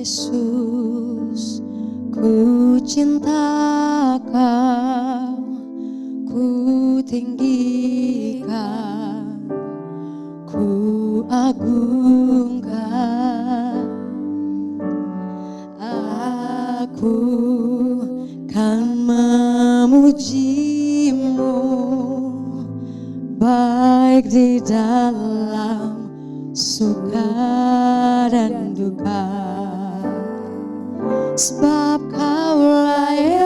Yesus, ku cinta Kau, ku tinggikan, ku agungkan. Aku kan memuji-Mu, baik di dalam suka dan duka, sebab Kau layak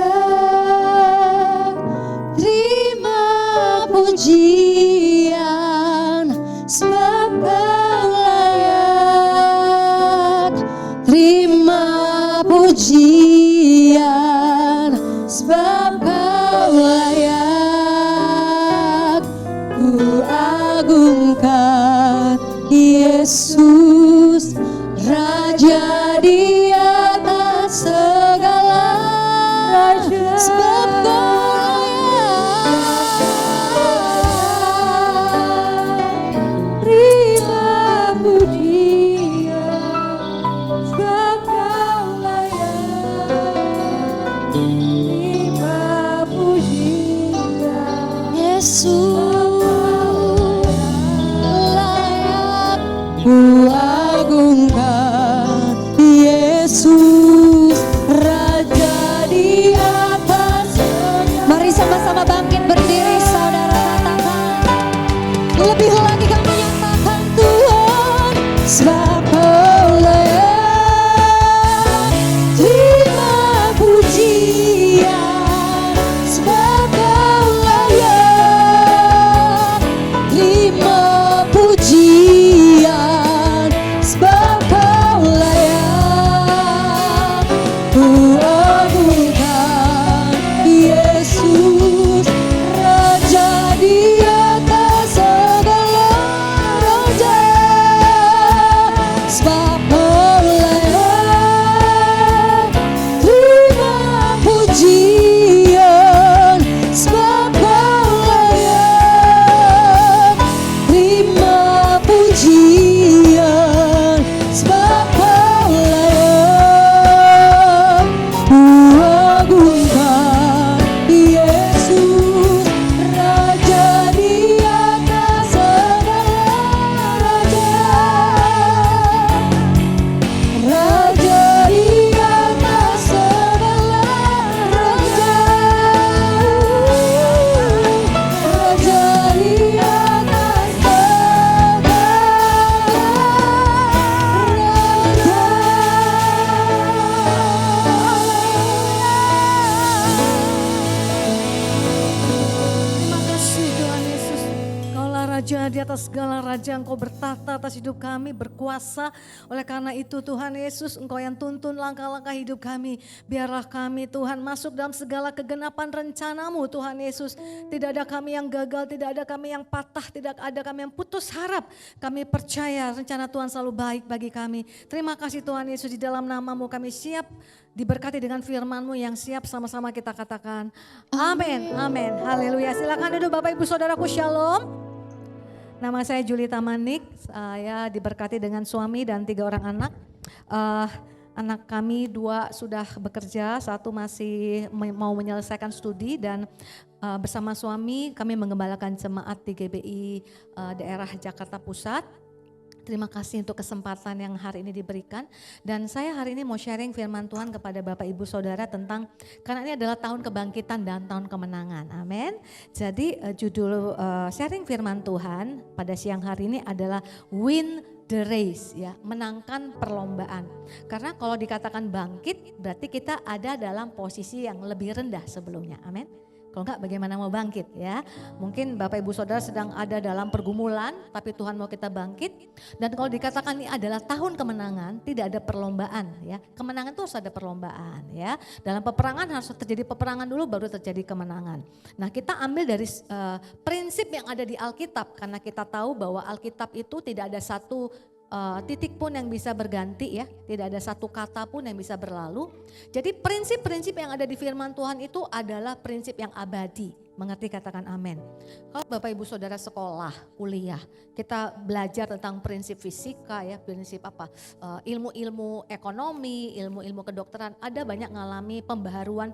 terima pujian, sebab Kau layak terima pujian, sebab Kau layak ku agungkan. Yesus, Raja di atas segala raja, sebab Kau layak terima pujian, sebab Kau layak terima pujian. Yesus layak ku agungkan. Yesus, Raja di atas segala. Mari sama-sama bangkit berdiri, saudara, katakan lebih lagi kami nyatakan Tuhan, sebab Kau layak terima pujian, sebab Kau layak terima pujian, sebab Kau layak ku agungkan. Yesus, Raja di atas segala raja, sebab Kau layak terima pujian, sebab Kau layak terima pujian, sebab Kau layak ku agungkan. Yesus, Raja di atas segala raja, Raja di atas segala raja, Raja di atas segala Terima kasih Tuhan Yesus. Kaulah Raja di atas segala raja, Engkau bertahta atas hidup kami, berkuasa. Oleh karena itu Tuhan Yesus, Engkau yang tuntun langkah-langkah hidup kami. Biarlah kami Tuhan masuk dalam segala kegenapan rencana-Mu Tuhan Yesus. Tidak ada kami yang gagal, tidak ada kami yang patah, tidak ada kami yang putus harap. Kami percaya rencana Tuhan selalu baik bagi kami. Terima kasih Tuhan Yesus, di dalam nama-Mu kami siap diberkati dengan firman-Mu yang siap sama-sama kita katakan. Amin, amin, haleluya. Silakan duduk Bapak Ibu Saudaraku, shalom. Nama saya Julita Manik, saya diberkati dengan suami dan 3 orang anak. Anak kami 2 sudah bekerja, 1 masih mau menyelesaikan studi, dan bersama suami kami mengembalakan jemaat di GBI daerah Jakarta Pusat. Terima kasih untuk kesempatan yang hari ini diberikan, dan saya hari ini mau sharing firman Tuhan kepada Bapak Ibu Saudara tentang, karena ini adalah tahun kebangkitan dan tahun kemenangan, amin. Jadi judul sharing firman Tuhan pada siang hari ini adalah Win the Race, ya, menangkan perlombaan. Karena kalau dikatakan bangkit berarti kita ada dalam posisi yang lebih rendah sebelumnya, amin. Kalau enggak bagaimana mau bangkit, ya. Mungkin Bapak Ibu Saudara sedang ada dalam pergumulan, tapi Tuhan mau kita bangkit. Dan kalau dikatakan ini adalah tahun kemenangan, tidak ada perlombaan, ya. Kemenangan itu harus ada perlombaan, ya. Dalam peperangan harus terjadi peperangan dulu baru terjadi kemenangan. Nah, kita ambil dari prinsip yang ada di Alkitab, karena kita tahu bahwa Alkitab itu tidak ada satu titik pun yang bisa berganti, ya, tidak ada satu kata pun yang bisa berlalu. Jadi prinsip-prinsip yang ada di firman Tuhan itu adalah prinsip yang abadi, Mengerti, katakan amin. Kalau Bapak Ibu Saudara sekolah, kuliah, kita belajar tentang prinsip fisika ya, prinsip apa, ilmu-ilmu ekonomi, ilmu-ilmu kedokteran, ada banyak ngalami pembaharuan,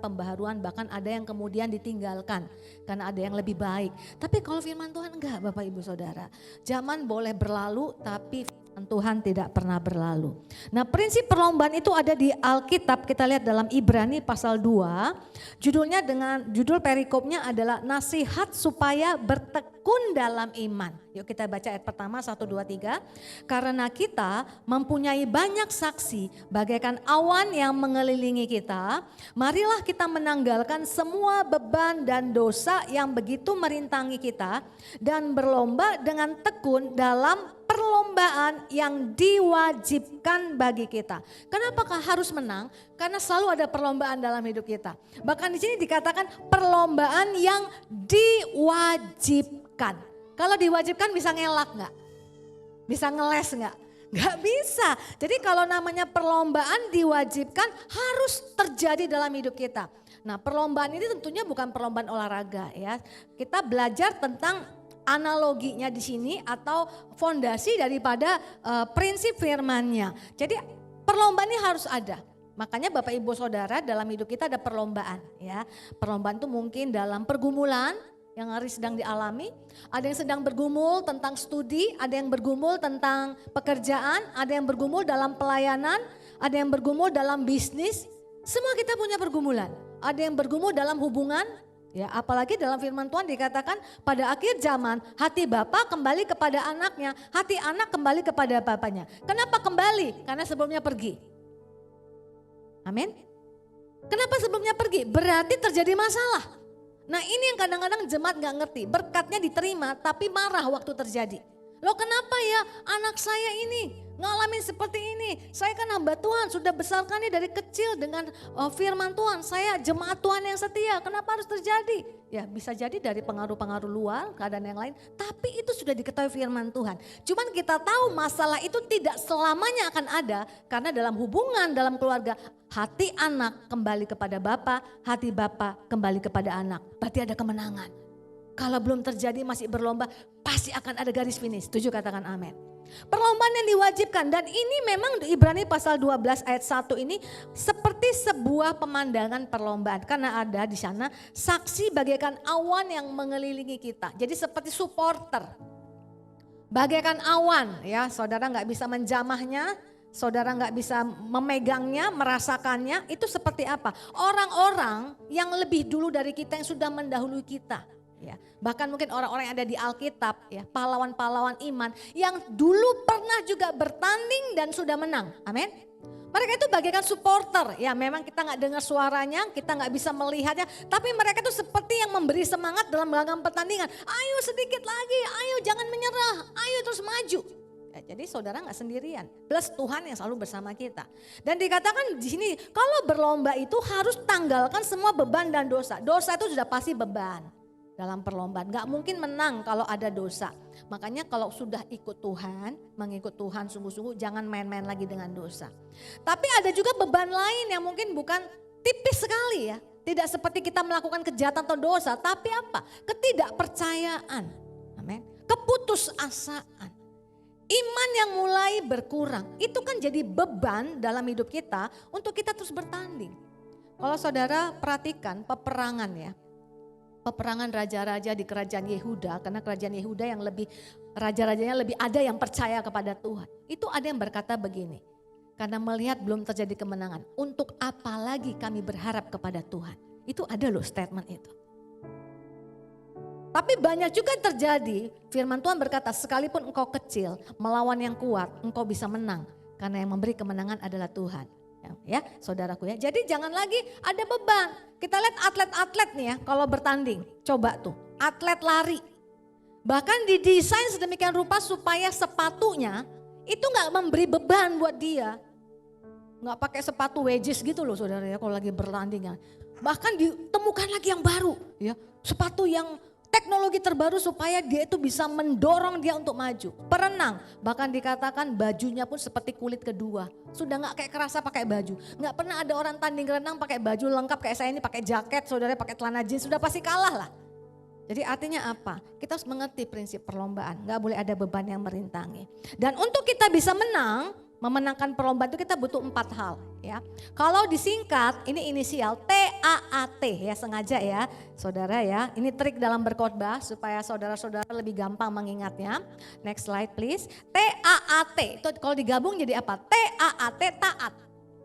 bahkan ada yang kemudian ditinggalkan karena ada yang lebih baik. Tapi kalau firman Tuhan enggak Bapak Ibu Saudara, zaman boleh berlalu tapi firman Tuhan tidak pernah berlalu. Nah prinsip perlombaan itu ada di Alkitab, kita lihat dalam Ibrani pasal 2, judul perikopnya adalah nasihat supaya bertekun dalam iman. Yuk kita baca ayat pertama 1, 2, 3. Karena kita mempunyai banyak saksi bagaikan awan yang mengelilingi kita, marilah kita menanggalkan semua beban dan dosa yang begitu merintangi kita dan berlomba dengan tekun dalam perlombaan yang diwajibkan bagi kita. Kenapakah harus menang? Karena selalu ada perlombaan dalam hidup kita. Bahkan di sini dikatakan perlombaan yang diwajibkan. Kalau diwajibkan bisa ngelak nggak? Bisa ngeles nggak? Nggak bisa. Jadi kalau namanya perlombaan diwajibkan harus terjadi dalam hidup kita. Nah perlombaan ini tentunya bukan perlombaan olahraga ya. Kita belajar tentang analoginya di sini atau fondasi daripada prinsip firman-Nya. Jadi perlombaan ini harus ada. Makanya Bapak Ibu Saudara dalam hidup kita ada perlombaan ya. Perlombaan itu mungkin dalam pergumulan yang hari sedang dialami, ada yang sedang bergumul tentang studi, ada yang bergumul tentang pekerjaan, ada yang bergumul dalam pelayanan, ada yang bergumul dalam bisnis. Semua kita punya pergumulan. Ada yang bergumul dalam hubungan. Ya, apalagi dalam firman Tuhan dikatakan pada akhir zaman hati bapa kembali kepada anaknya, hati anak kembali kepada bapaknya. Kenapa kembali? Karena sebelumnya pergi. Amin. Kenapa sebelumnya pergi? Berarti terjadi masalah. Nah ini yang kadang-kadang jemaat gak ngerti, berkatnya diterima tapi marah waktu terjadi. Loh kenapa ya anak saya ini ngalamin seperti ini? Saya kan hamba Tuhan, sudah besarkan dia dari kecil dengan firman Tuhan. Saya jemaat Tuhan yang setia, kenapa harus terjadi? Ya bisa jadi dari pengaruh-pengaruh luar, keadaan yang lain. Tapi itu sudah diketahui firman Tuhan. Cuman kita tahu masalah itu tidak selamanya akan ada. Karena dalam hubungan, dalam keluarga, hati anak kembali kepada bapa, hati bapa kembali kepada anak. Berarti ada kemenangan. Kalau belum terjadi masih berlomba, pasti akan ada garis finish. Setuju, katakan amin. Perlombaan yang diwajibkan dan ini memang di Ibrani pasal 12 ayat 1 ini seperti sebuah pemandangan perlombaan. Karena ada di sana saksi bagaikan awan yang mengelilingi kita. Jadi seperti supporter. Bagaikan awan ya, saudara gak bisa menjamahnya. Saudara nggak bisa memegangnya, merasakannya, itu seperti apa? Orang-orang yang lebih dulu dari kita yang sudah mendahului kita. Ya, bahkan mungkin orang-orang yang ada di Alkitab, ya, pahlawan-pahlawan iman yang dulu pernah juga bertanding dan sudah menang. Amin. Mereka itu bagaikan supporter, ya memang kita nggak dengar suaranya, kita nggak bisa melihatnya, tapi mereka itu seperti yang memberi semangat dalam gelanggang pertandingan. Ayo sedikit lagi, ayo jangan menyerah, ayo terus maju. Ya, jadi saudara nggak sendirian, plus Tuhan yang selalu bersama kita. Dan dikatakan di sini kalau berlomba itu harus tanggalkan semua beban dan dosa. Dosa itu sudah pasti beban. Dalam perlombaan, gak mungkin menang kalau ada dosa. Makanya kalau sudah ikut Tuhan, mengikut Tuhan sungguh-sungguh jangan main-main lagi dengan dosa. Tapi ada juga beban lain yang mungkin bukan tipis sekali ya. Tidak seperti kita melakukan kejahatan atau dosa, tapi apa? Ketidakpercayaan, amin. Keputusasaan. Iman yang mulai berkurang, itu kan jadi beban dalam hidup kita untuk kita terus bertanding. Kalau saudara perhatikan peperangan ya. Peperangan raja-raja di kerajaan Yehuda, karena kerajaan Yehuda yang lebih, raja-rajanya lebih ada yang percaya kepada Tuhan. Itu ada yang berkata begini, karena melihat belum terjadi kemenangan, untuk apa lagi kami berharap kepada Tuhan. Itu ada loh statement itu. Tapi banyak juga terjadi, firman Tuhan berkata sekalipun engkau kecil, melawan yang kuat, engkau bisa menang. Karena yang memberi kemenangan adalah Tuhan. Ya saudaraku ya, jadi jangan lagi ada beban. Kita lihat atlet-atlet nih ya kalau bertanding, coba tuh atlet lari. Bahkan didesain sedemikian rupa supaya sepatunya itu gak memberi beban buat dia. Gak pakai sepatu wedges gitu loh saudara ya kalau lagi bertanding. Bahkan ditemukan lagi yang baru ya, sepatu yang teknologi terbaru supaya dia itu bisa mendorong dia untuk maju. Perenang, bahkan dikatakan bajunya pun seperti kulit kedua. Sudah gak kayak kerasa pakai baju. Gak pernah ada orang tanding renang pakai baju lengkap kayak saya ini pakai jaket, saudara pakai celana jeans, sudah pasti kalah lah. Jadi artinya apa? Kita harus mengerti prinsip perlombaan, nggak boleh ada beban yang merintangi. Dan untuk kita bisa menang, memenangkan perlombaan itu kita butuh 4 hal ya. Kalau disingkat ini inisial TAAT ya, sengaja ya saudara ya. Ini trik dalam berkhotbah supaya saudara-saudara lebih gampang mengingatnya. Next slide please. TAAT itu kalau digabung jadi apa? TAAT, taat.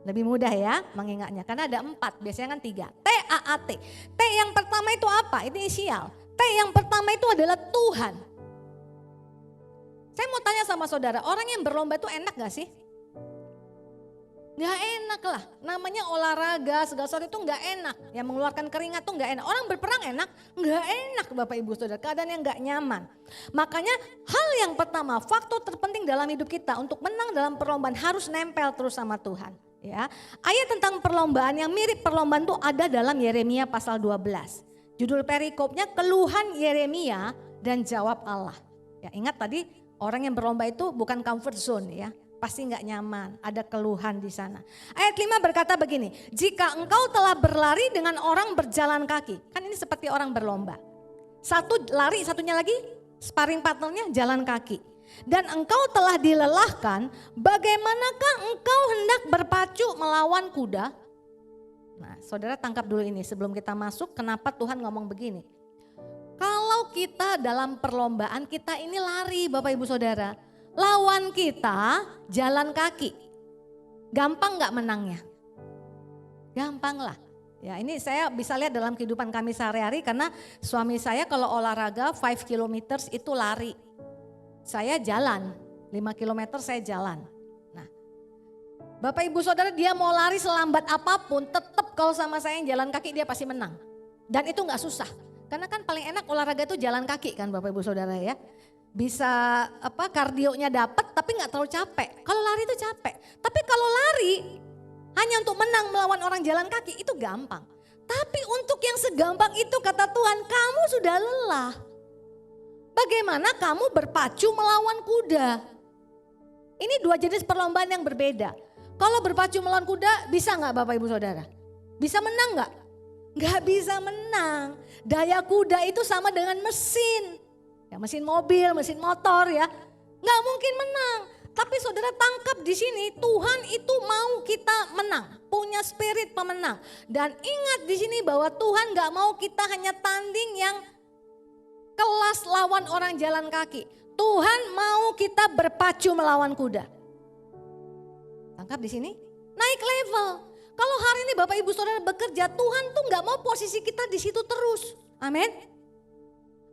Lebih mudah ya mengingatnya karena ada 4, biasanya kan 3. TAAT. T yang pertama itu apa? Ini inisial. T yang pertama itu adalah Tuhan. Saya mau tanya sama saudara, orang yang berlomba itu enak gak sih? Gak enak lah, namanya olahraga segala sesuatu itu gak enak. Yang mengeluarkan keringat tuh gak enak. Orang berperang enak? Gak enak Bapak Ibu Saudara, keadaan yang gak nyaman. Makanya hal yang pertama, faktor terpenting dalam hidup kita untuk menang dalam perlombaan harus nempel terus sama Tuhan. Ya, ayat tentang perlombaan yang mirip perlombaan itu ada dalam Yeremia pasal 12. Judul perikopnya keluhan Yeremia dan jawab Allah. Ya, ingat tadi orang yang berlomba itu bukan comfort zone ya. Pasti nggak nyaman, ada keluhan di sana. Ayat 5 berkata begini, jika engkau telah berlari dengan orang berjalan kaki. Kan ini seperti orang berlomba. Satu lari, satunya lagi sparring partnernya jalan kaki. Dan engkau telah dilelahkan, bagaimanakah engkau hendak berpacu melawan kuda? Nah, saudara tangkap dulu ini sebelum kita masuk, kenapa Tuhan ngomong begini. Kalau kita dalam perlombaan, kita ini lari Bapak Ibu Saudara. Lawan kita jalan kaki. Gampang gak menangnya? Gampang lah. Ya, ini saya bisa lihat dalam kehidupan kami sehari-hari karena suami saya kalau olahraga 5 km itu lari. Saya jalan, 5 km saya jalan. Bapak Ibu Saudara dia mau lari selambat apapun tetap kalau sama saya yang jalan kaki dia pasti menang. Dan itu gak susah. Karena kan paling enak olahraga itu jalan kaki kan Bapak Ibu Saudara ya. Bisa kardionya dapat tapi gak terlalu capek. Kalau lari itu capek. Tapi kalau lari hanya untuk menang melawan orang jalan kaki itu gampang. Tapi untuk yang segampang itu kata Tuhan kamu sudah lelah. Bagaimana kamu berpacu melawan kuda? Ini 2 jenis perlombaan yang berbeda. Kalau berpacu melawan kuda bisa nggak Bapak Ibu Saudara? Bisa menang nggak? Nggak bisa menang. Daya kuda itu sama dengan mesin. Ya, mesin mobil, mesin motor ya. Nggak mungkin menang. Tapi saudara tangkap di sini Tuhan itu mau kita menang. Punya spirit pemenang. Dan ingat di sini bahwa Tuhan nggak mau kita hanya tanding yang kelas lawan orang jalan kaki. Tuhan mau kita berpacu melawan kuda. Tangkap di sini, naik level. Kalau hari ini Bapak Ibu Saudara bekerja, Tuhan tuh nggak mau posisi kita di situ terus. Amin.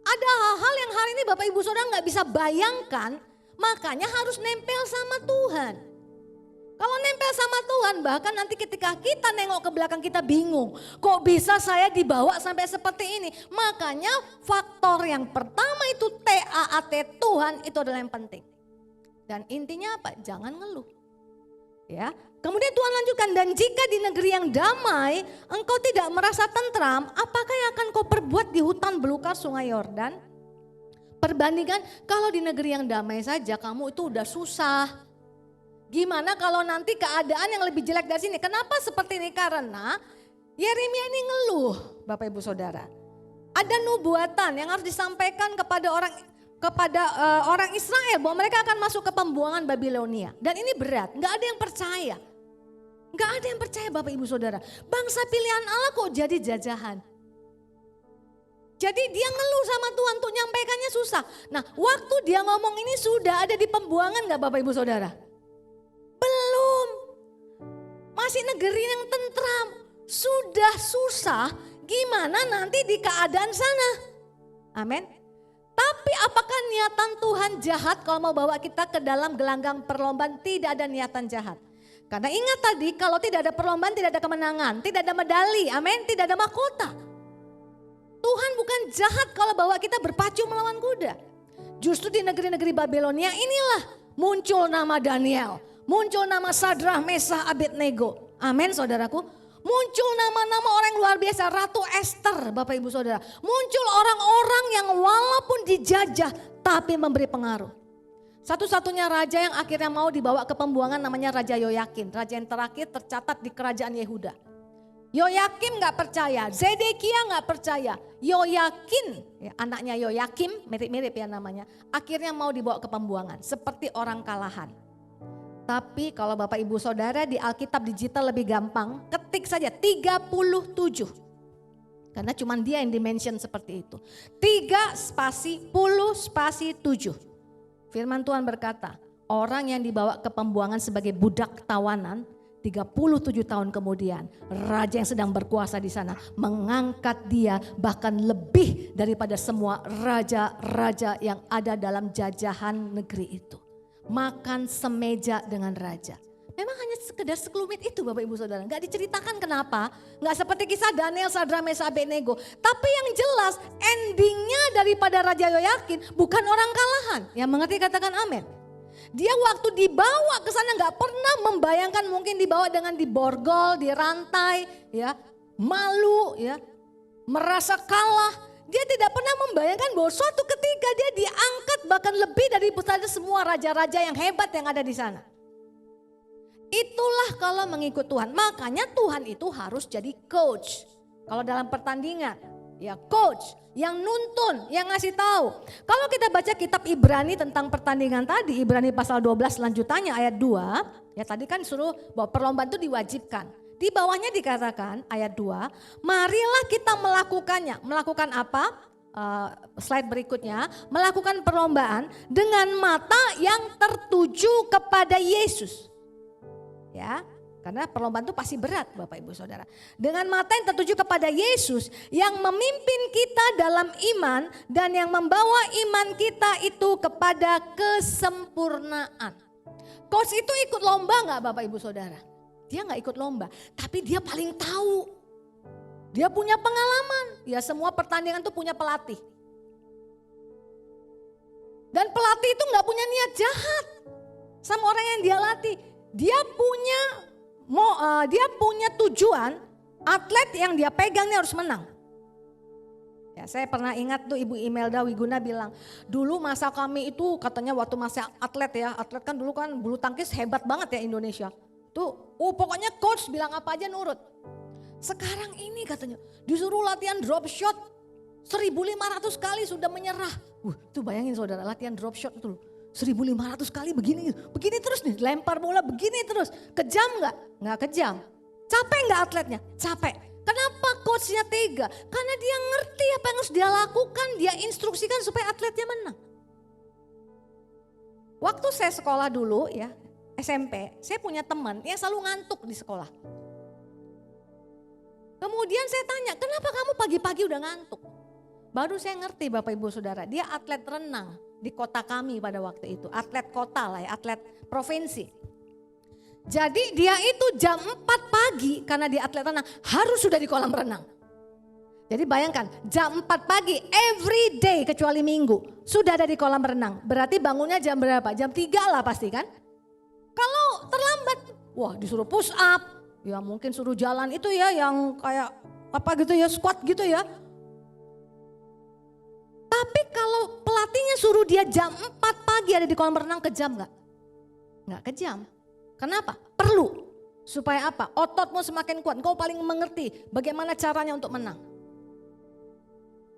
Ada hal-hal yang hari ini Bapak Ibu Saudara nggak bisa bayangkan, makanya harus nempel sama Tuhan. Kalau nempel sama Tuhan, bahkan nanti ketika kita nengok ke belakang kita bingung. Kok bisa saya dibawa sampai seperti ini? Makanya faktor yang pertama itu TAAT Tuhan itu adalah yang penting. Dan intinya apa? Jangan ngeluh. Ya, kemudian Tuhan lanjutkan dan jika di negeri yang damai engkau tidak merasa tentram, apakah yang akan kau perbuat di hutan belukar sungai Yordan? Perbandingan kalau di negeri yang damai saja kamu itu udah susah. Gimana kalau nanti keadaan yang lebih jelek dari sini? Kenapa seperti ini? Karena Yeremia ini ngeluh Bapak Ibu Saudara. Ada nubuatan yang harus disampaikan kepada orang Israel bahwa mereka akan masuk ke pembuangan Babilonia. Dan ini berat, gak ada yang percaya. Gak ada yang percaya Bapak Ibu Saudara. Bangsa pilihan Allah kok jadi jajahan. Jadi dia ngeluh sama Tuhan untuk nyampaikannya susah. Nah waktu dia ngomong ini sudah ada di pembuangan gak Bapak Ibu Saudara? Belum. Masih negeri yang tentram. Sudah susah, gimana nanti di keadaan sana? Amin. Tapi apakah niatan Tuhan jahat kalau mau bawa kita ke dalam gelanggang perlombaan? Tidak ada niatan jahat. Karena ingat tadi kalau tidak ada perlombaan tidak ada kemenangan, tidak ada medali, amin, tidak ada mahkota. Tuhan bukan jahat kalau bawa kita berpacu melawan kuda. Justru di negeri-negeri Babilonia inilah muncul nama Daniel, muncul nama Sadrah, Mesah, Abednego. Amin saudaraku. Muncul nama-nama orang yang luar biasa, Ratu Esther Bapak Ibu Saudara. Muncul orang-orang yang walaupun dijajah tapi memberi pengaruh. Satu-satunya raja yang akhirnya mau dibawa ke pembuangan namanya Raja Yoyakin. Raja yang terakhir tercatat di kerajaan Yehuda. Yoyakim nggak percaya, Zedekia nggak percaya, Yoyakin, ya, anaknya Yoyakim, mirip-mirip ya namanya, akhirnya mau dibawa ke pembuangan seperti orang kalahan. Tapi kalau Bapak Ibu Saudara di Alkitab digital lebih gampang, ketik saja 37. Karena cuma dia yang dimention seperti itu. 3 spasi 10 spasi 7. Firman Tuhan berkata, orang yang dibawa ke pembuangan sebagai budak tawanan, 37 tahun kemudian raja yang sedang berkuasa di sana mengangkat dia bahkan lebih daripada semua raja-raja yang ada dalam jajahan negeri itu. Makan semeja dengan raja. Memang hanya sekedar sekelumit itu Bapak Ibu Saudara. Gak diceritakan kenapa. Gak seperti kisah Daniel, Sadrak, Mesak, Abednego. Tapi yang jelas endingnya daripada Raja Yoyakin bukan orang kalahan. Yang mengerti katakan amin. Dia waktu dibawa ke sana nggak pernah membayangkan mungkin dibawa dengan diborgol, dirantai, ya, malu, ya, merasa kalah. Dia tidak pernah membayangkan bahwa suatu ketika dia diangkat bahkan lebih dari semua raja-raja yang hebat yang ada di sana. Itulah kalau mengikut Tuhan. Makanya Tuhan itu harus jadi coach. Kalau dalam pertandingan, ya coach. Yang nuntun, yang ngasih tahu. Kalau kita baca kitab Ibrani tentang pertandingan tadi, Ibrani pasal 12 lanjutannya ayat 2, ya tadi kan suruh bahwa perlombaan itu diwajibkan. Di bawahnya dikatakan ayat 2, marilah kita melakukannya. Melakukan apa? Slide berikutnya, melakukan perlombaan dengan mata yang tertuju kepada Yesus. Ya. Karena perlombaan itu pasti berat Bapak Ibu Saudara. Dengan mata yang tertuju kepada Yesus yang memimpin kita dalam iman dan yang membawa iman kita itu kepada kesempurnaan. Coach itu ikut lomba gak Bapak Ibu Saudara? Dia gak ikut lomba, tapi dia paling tahu. Dia punya pengalaman. Ya semua pertandingan itu punya pelatih. Dan pelatih itu gak punya niat jahat sama orang yang dia latih. Dia punya tujuan atlet yang dia pegang ini harus menang. Ya, saya pernah ingat tuh Ibu Imelda Wiguna bilang, dulu masa kami itu katanya waktu masa atlet ya, atlet kan dulu kan bulu tangkis hebat banget ya Indonesia. Tuh, pokoknya coach bilang apa aja nurut. Sekarang ini katanya disuruh latihan drop shot 1.500 kali sudah menyerah. Tuh bayangin saudara latihan drop shot itu 1.500 kali begini terus nih, lempar bola begini terus. Kejam nggak? Nggak kejam. Capek nggak atletnya? Capek. Kenapa coachnya tega? Karena dia ngerti apa yang harus dia lakukan, dia instruksikan supaya atletnya menang. Waktu saya sekolah dulu ya, SMP, saya punya teman yang selalu ngantuk di sekolah. Kemudian saya tanya, kenapa kamu pagi-pagi udah ngantuk? Baru saya ngerti Bapak Ibu Saudara, dia atlet renang di kota kami pada waktu itu. Atlet kota lah ya, atlet provinsi. Jadi dia itu jam 4 pagi karena dia atlet renang harus sudah di kolam renang. Jadi bayangkan jam 4 pagi every day kecuali minggu sudah ada di kolam renang. Berarti bangunnya jam berapa? Jam 3 lah pasti kan. Kalau terlambat, wah disuruh push up, ya mungkin suruh jalan itu ya yang kayak apa gitu ya, squat gitu ya. Tapi kalau pelatihnya suruh dia jam 4 pagi ada di kolam renang, kejam gak? Gak kejam. Kenapa? Perlu. Supaya apa? Ototmu semakin kuat, engkau paling mengerti bagaimana caranya untuk menang.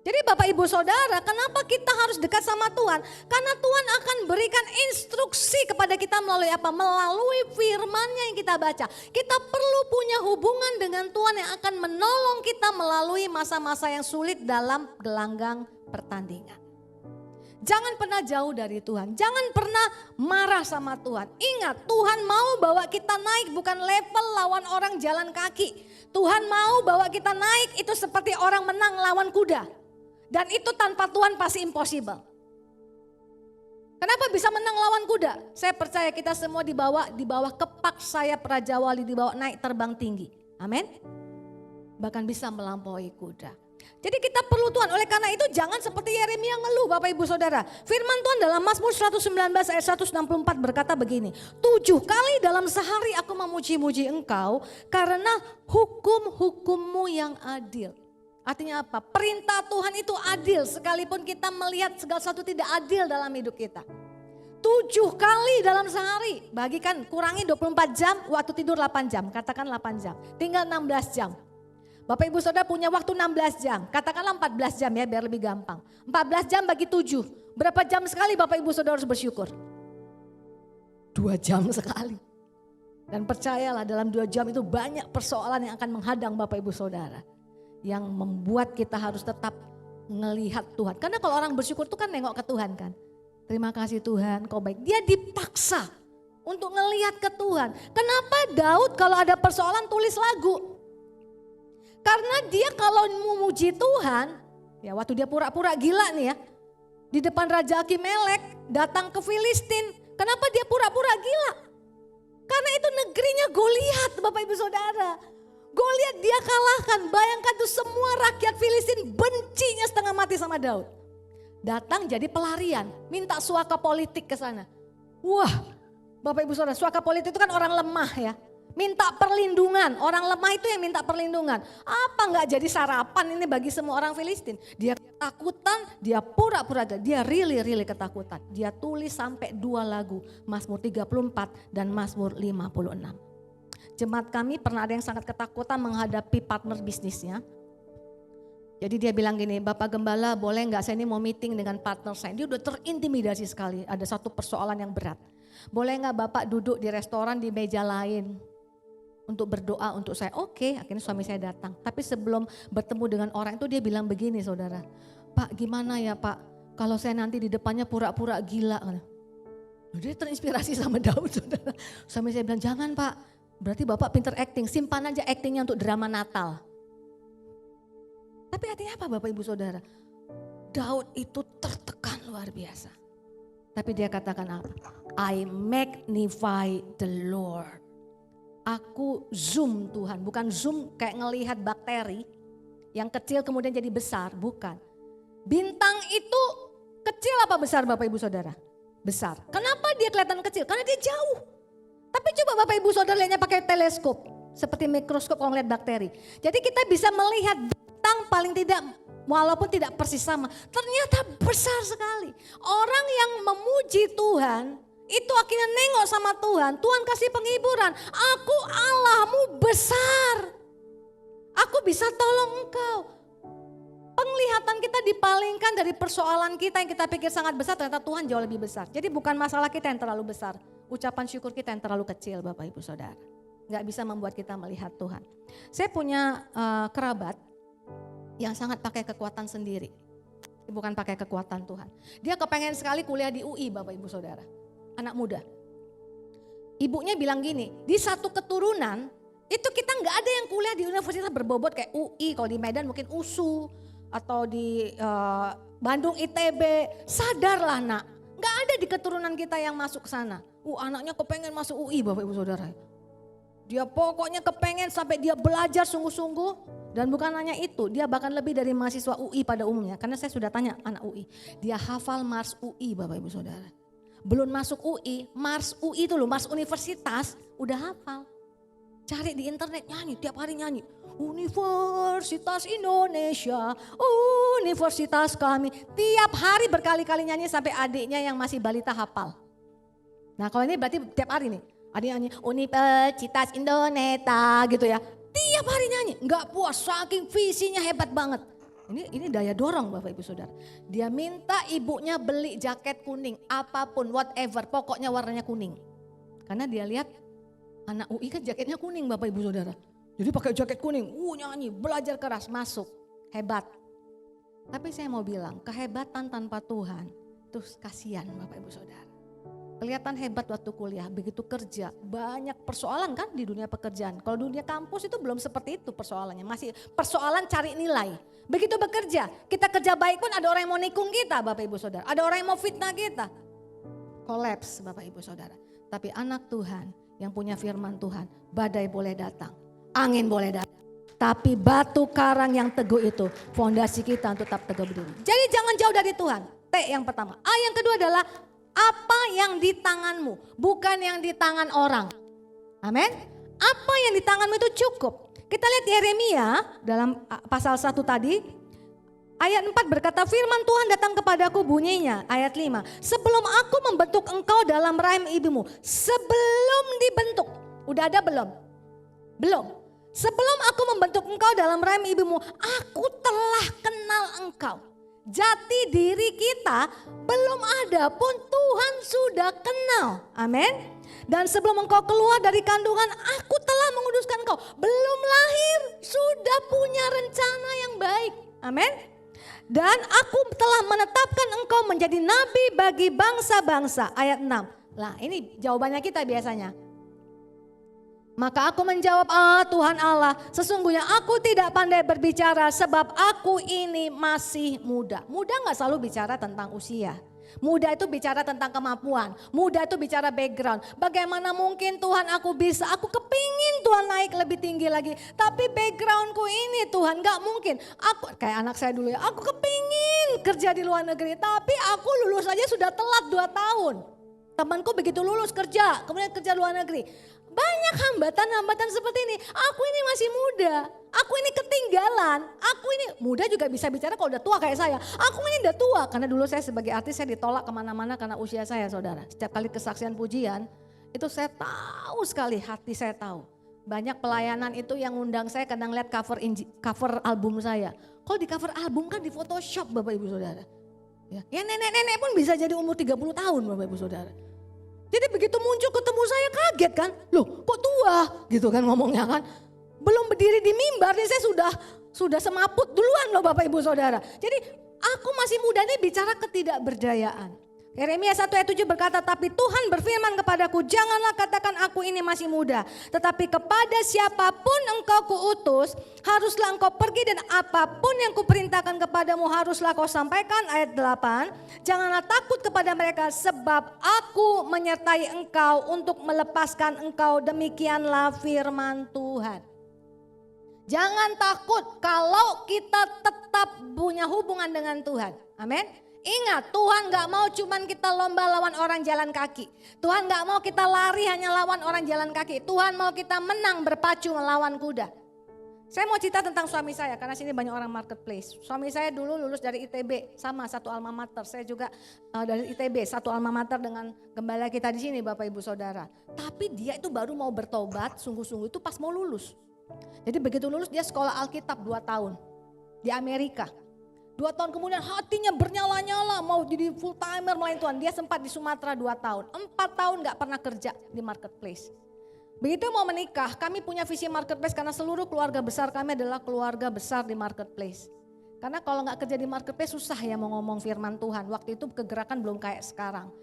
Jadi Bapak Ibu Saudara, kenapa kita harus dekat sama Tuhan? Karena Tuhan akan berikan instruksi kepada kita melalui apa? Melalui firman-Nya yang kita baca. Kita perlu punya hubungan dengan Tuhan yang akan menolong kita melalui masa-masa yang sulit dalam gelanggang pertandingan. Jangan pernah jauh dari Tuhan. Jangan pernah marah sama Tuhan. Ingat, Tuhan mau bawa kita naik bukan level lawan orang jalan kaki. Tuhan mau bawa kita naik itu seperti orang menang lawan kuda. Dan itu tanpa Tuhan pasti impossible. Kenapa bisa menang lawan kuda? Saya percaya kita semua di bawah kepak sayap Raja Wali, dibawa naik terbang tinggi. Amin. Bahkan bisa melampaui kuda. Jadi kita perlu Tuhan. Oleh karena itu jangan seperti Yeremia ngeluh Bapak Ibu Saudara. Firman Tuhan dalam Mazmur 119 ayat 164 berkata begini. 7 kali dalam sehari aku memuji-muji engkau karena hukum-hukummu yang adil. Artinya apa? Perintah Tuhan itu adil sekalipun kita melihat segala sesuatu tidak adil dalam hidup kita. 7 kali dalam sehari. Bagikan, kurangi 24 jam, waktu tidur 8 jam. Katakan 8 jam. Tinggal 16 jam. Bapak Ibu Saudara punya waktu 16 jam. Katakanlah 14 jam ya biar lebih gampang. 14 jam bagi 7. Berapa jam sekali Bapak Ibu Saudara harus bersyukur? 2 jam sekali. Dan percayalah dalam 2 jam itu banyak persoalan yang akan menghadang Bapak Ibu Saudara. Yang membuat kita harus tetap ngelihat Tuhan. Karena kalau orang bersyukur itu kan nengok ke Tuhan kan. Terima kasih Tuhan kau baik. Dia dipaksa untuk ngelihat ke Tuhan. Kenapa Daud kalau ada persoalan tulis lagu? Karena dia kalau memuji Tuhan, ya waktu dia pura-pura gila nih ya. Di depan Raja Abimelek datang ke Filistin. Kenapa dia pura-pura gila? Karena itu negerinya Goliat Bapak Ibu Saudara. Goliat dia kalahkan. Bayangkan tuh semua rakyat Filistin bencinya setengah mati sama Daud. Datang jadi pelarian, minta suaka politik ke sana. Wah, Bapak Ibu Saudara, suaka politik itu kan orang lemah ya. Minta perlindungan, orang lemah itu yang minta perlindungan. Apa enggak jadi sarapan ini bagi semua orang Filistin. Dia ketakutan, dia pura-pura, dia really ketakutan. Dia tulis sampai 2 lagu, Mazmur 34 dan Mazmur 56. Jemaat kami pernah ada yang sangat ketakutan menghadapi partner bisnisnya. Jadi dia bilang gini, Bapak Gembala boleh enggak saya ini mau meeting dengan partner saya. Dia udah terintimidasi sekali, ada satu persoalan yang berat. Boleh enggak Bapak duduk di restoran di meja lain untuk berdoa untuk saya? Oke, akhirnya suami saya datang. Tapi sebelum bertemu dengan orang itu dia bilang begini saudara. Pak gimana ya Pak, kalau saya nanti di depannya pura-pura gila. Dia terinspirasi sama Daud saudara. Suami saya bilang jangan Pak, berarti Bapak pinter acting, simpan aja actingnya untuk drama Natal. Tapi artinya apa Bapak Ibu Saudara? Daud itu tertekan luar biasa. Tapi dia katakan apa? I magnify the Lord. Aku zoom Tuhan, bukan zoom kayak ngelihat bakteri yang kecil kemudian jadi besar, bukan. Bintang itu kecil apa besar Bapak Ibu Saudara? Besar. Kenapa dia kelihatan kecil? Karena dia jauh. Tapi coba Bapak Ibu Saudara lihatnya pakai teleskop, seperti mikroskop kalau ngelihat bakteri. Jadi kita bisa melihat bintang paling tidak walaupun tidak persis sama, ternyata besar sekali. Orang yang memuji Tuhan itu akhirnya nengok sama Tuhan. Tuhan kasih penghiburan. Aku Allahmu besar. Aku bisa tolong engkau. Penglihatan kita dipalingkan dari persoalan kita yang kita pikir sangat besar, ternyata Tuhan jauh lebih besar. Jadi bukan masalah kita yang terlalu besar. Ucapan syukur kita yang terlalu kecil Bapak Ibu Saudara. Gak bisa membuat kita melihat Tuhan. Saya punya kerabat yang sangat pakai kekuatan sendiri. Bukan pakai kekuatan Tuhan. Dia kepengen sekali kuliah di UI Bapak Ibu Saudara. Anak muda. Ibunya bilang gini, di satu keturunan itu kita nggak ada yang kuliah di universitas berbobot kayak UI, kalau di Medan mungkin USU atau di Bandung ITB. Sadarlah nak, nggak ada di keturunan kita yang masuk ke sana. Anaknya kepengen masuk UI Bapak Ibu Saudara. Dia pokoknya kepengen sampai dia belajar sungguh-sungguh. Dan bukan hanya itu, dia bahkan lebih dari mahasiswa UI pada umumnya. Karena saya sudah tanya anak UI, dia hafal Mars UI Bapak Ibu Saudara. Belum masuk UI, Mars UI itu loh, Mars Universitas udah hafal. Cari di internet nyanyi, tiap hari nyanyi. Universitas Indonesia, universitas kami. Tiap hari berkali-kali nyanyi sampai adiknya yang masih balita hafal. Nah kalau ini berarti tiap hari nih, adik nyanyi Universitas Indonesia gitu ya. Tiap hari nyanyi, nggak puas, saking visinya hebat banget. Ini daya dorong Bapak Ibu Saudara. Dia minta ibunya beli jaket kuning, apapun, whatever, pokoknya warnanya kuning. Karena dia lihat anak UI kan jaketnya kuning Bapak Ibu Saudara. Jadi pakai jaket kuning, nyanyi, belajar keras, masuk, hebat. Tapi saya mau bilang, kehebatan tanpa Tuhan, itu kasihan Bapak Ibu Saudara. Kelihatan hebat waktu kuliah, begitu kerja, banyak persoalan kan di dunia pekerjaan. Kalau dunia kampus itu belum seperti itu persoalannya, masih persoalan cari nilai. Begitu bekerja, kita kerja baik pun ada orang yang mau nikung kita Bapak Ibu Saudara. Ada orang yang mau fitnah kita. Kolaps Bapak Ibu Saudara. Tapi anak Tuhan yang punya firman Tuhan, badai boleh datang, angin boleh datang. Tapi batu karang yang teguh itu, fondasi kita untuk tetap teguh berdiri. Jadi jangan jauh dari Tuhan, T yang pertama. A yang kedua adalah apa yang di tanganmu, bukan yang di tangan orang. Amin. Apa yang di tanganmu itu cukup. Kita lihat Yeremia dalam pasal 1 tadi. Ayat 4 berkata, firman Tuhan datang kepadaku bunyinya. Ayat 5. Sebelum aku membentuk engkau dalam rahim ibumu. Sebelum dibentuk. Udah ada belum? Belum. Sebelum aku membentuk engkau dalam rahim ibumu, aku telah kenal engkau. Jati diri kita belum ada pun Tuhan sudah kenal. Amin. Dan sebelum engkau keluar dari kandungan, aku telah menguduskan engkau. Belum lahir, sudah punya rencana yang baik. Amin. Dan aku telah menetapkan engkau menjadi nabi bagi bangsa-bangsa. Ayat 6. Nah ini jawabannya kita biasanya. Maka aku menjawab, Tuhan Allah, sesungguhnya aku tidak pandai berbicara sebab aku ini masih muda. Muda gak selalu bicara tentang usia. Muda itu bicara tentang kemampuan. Muda itu bicara background. Bagaimana mungkin Tuhan aku bisa, aku kepingin Tuhan naik lebih tinggi lagi. Tapi backgroundku ini Tuhan gak mungkin. Aku kayak anak saya dulu ya, aku kepingin kerja di luar negeri. Tapi aku lulus aja sudah telat 2 tahun. Temanku begitu lulus kerja, kemudian kerja luar negeri. Banyak hambatan-hambatan seperti ini. Aku ini masih muda. Aku ini ketinggalan. Aku ini muda juga bisa bicara kalau udah tua kayak saya. Aku ini udah tua. Karena dulu saya sebagai artis saya ditolak kemana-mana karena usia saya saudara. Setiap kali kesaksian pujian itu saya tahu sekali, hati saya tahu. Banyak pelayanan itu yang undang saya kadang lihat cover album saya. Kalau di cover album kan di Photoshop Bapak Ibu Saudara. Ya nenek-nenek pun bisa jadi umur 30 tahun Bapak Ibu Saudara. Jadi begitu muncul ketemu saya kaget kan, loh kok tua gitu kan ngomongnya kan. Belum berdiri di mimbar nih saya sudah semaput duluan loh Bapak Ibu Saudara. Jadi aku masih muda nih bicara ketidakberdayaan. Yeremia 1 ayat 7 berkata, tapi Tuhan berfirman kepadaku, janganlah katakan aku ini masih muda. Tetapi kepada siapapun engkau kuutus, haruslah engkau pergi dan apapun yang kuperintahkan kepadamu haruslah kau sampaikan. Ayat 8, janganlah takut kepada mereka sebab aku menyertai engkau untuk melepaskan engkau, demikianlah firman Tuhan. Jangan takut kalau kita tetap punya hubungan dengan Tuhan. Amin. Ingat, Tuhan gak mau cuman kita lomba lawan orang jalan kaki. Tuhan gak mau kita lari hanya lawan orang jalan kaki. Tuhan mau kita menang berpacu melawan kuda. Saya mau cerita tentang suami saya karena sini banyak orang marketplace. Suami saya dulu lulus dari ITB, sama satu alma mater. Saya juga dari ITB, satu alma mater dengan gembala kita di sini Bapak Ibu Saudara. Tapi dia itu baru mau bertobat sungguh-sungguh itu pas mau lulus. Jadi begitu lulus dia sekolah Alkitab 2 tahun di Amerika. 2 tahun kemudian hatinya bernyala-nyala mau jadi full timer melayani Tuhan. Dia sempat di Sumatera 2 tahun. 4 tahun gak pernah kerja di marketplace. Begitu mau menikah kami punya visi marketplace karena seluruh keluarga besar kami adalah keluarga besar di marketplace. Karena kalau gak kerja di marketplace susah ya mau ngomong firman Tuhan. Waktu itu kegerakan belum kayak sekarang.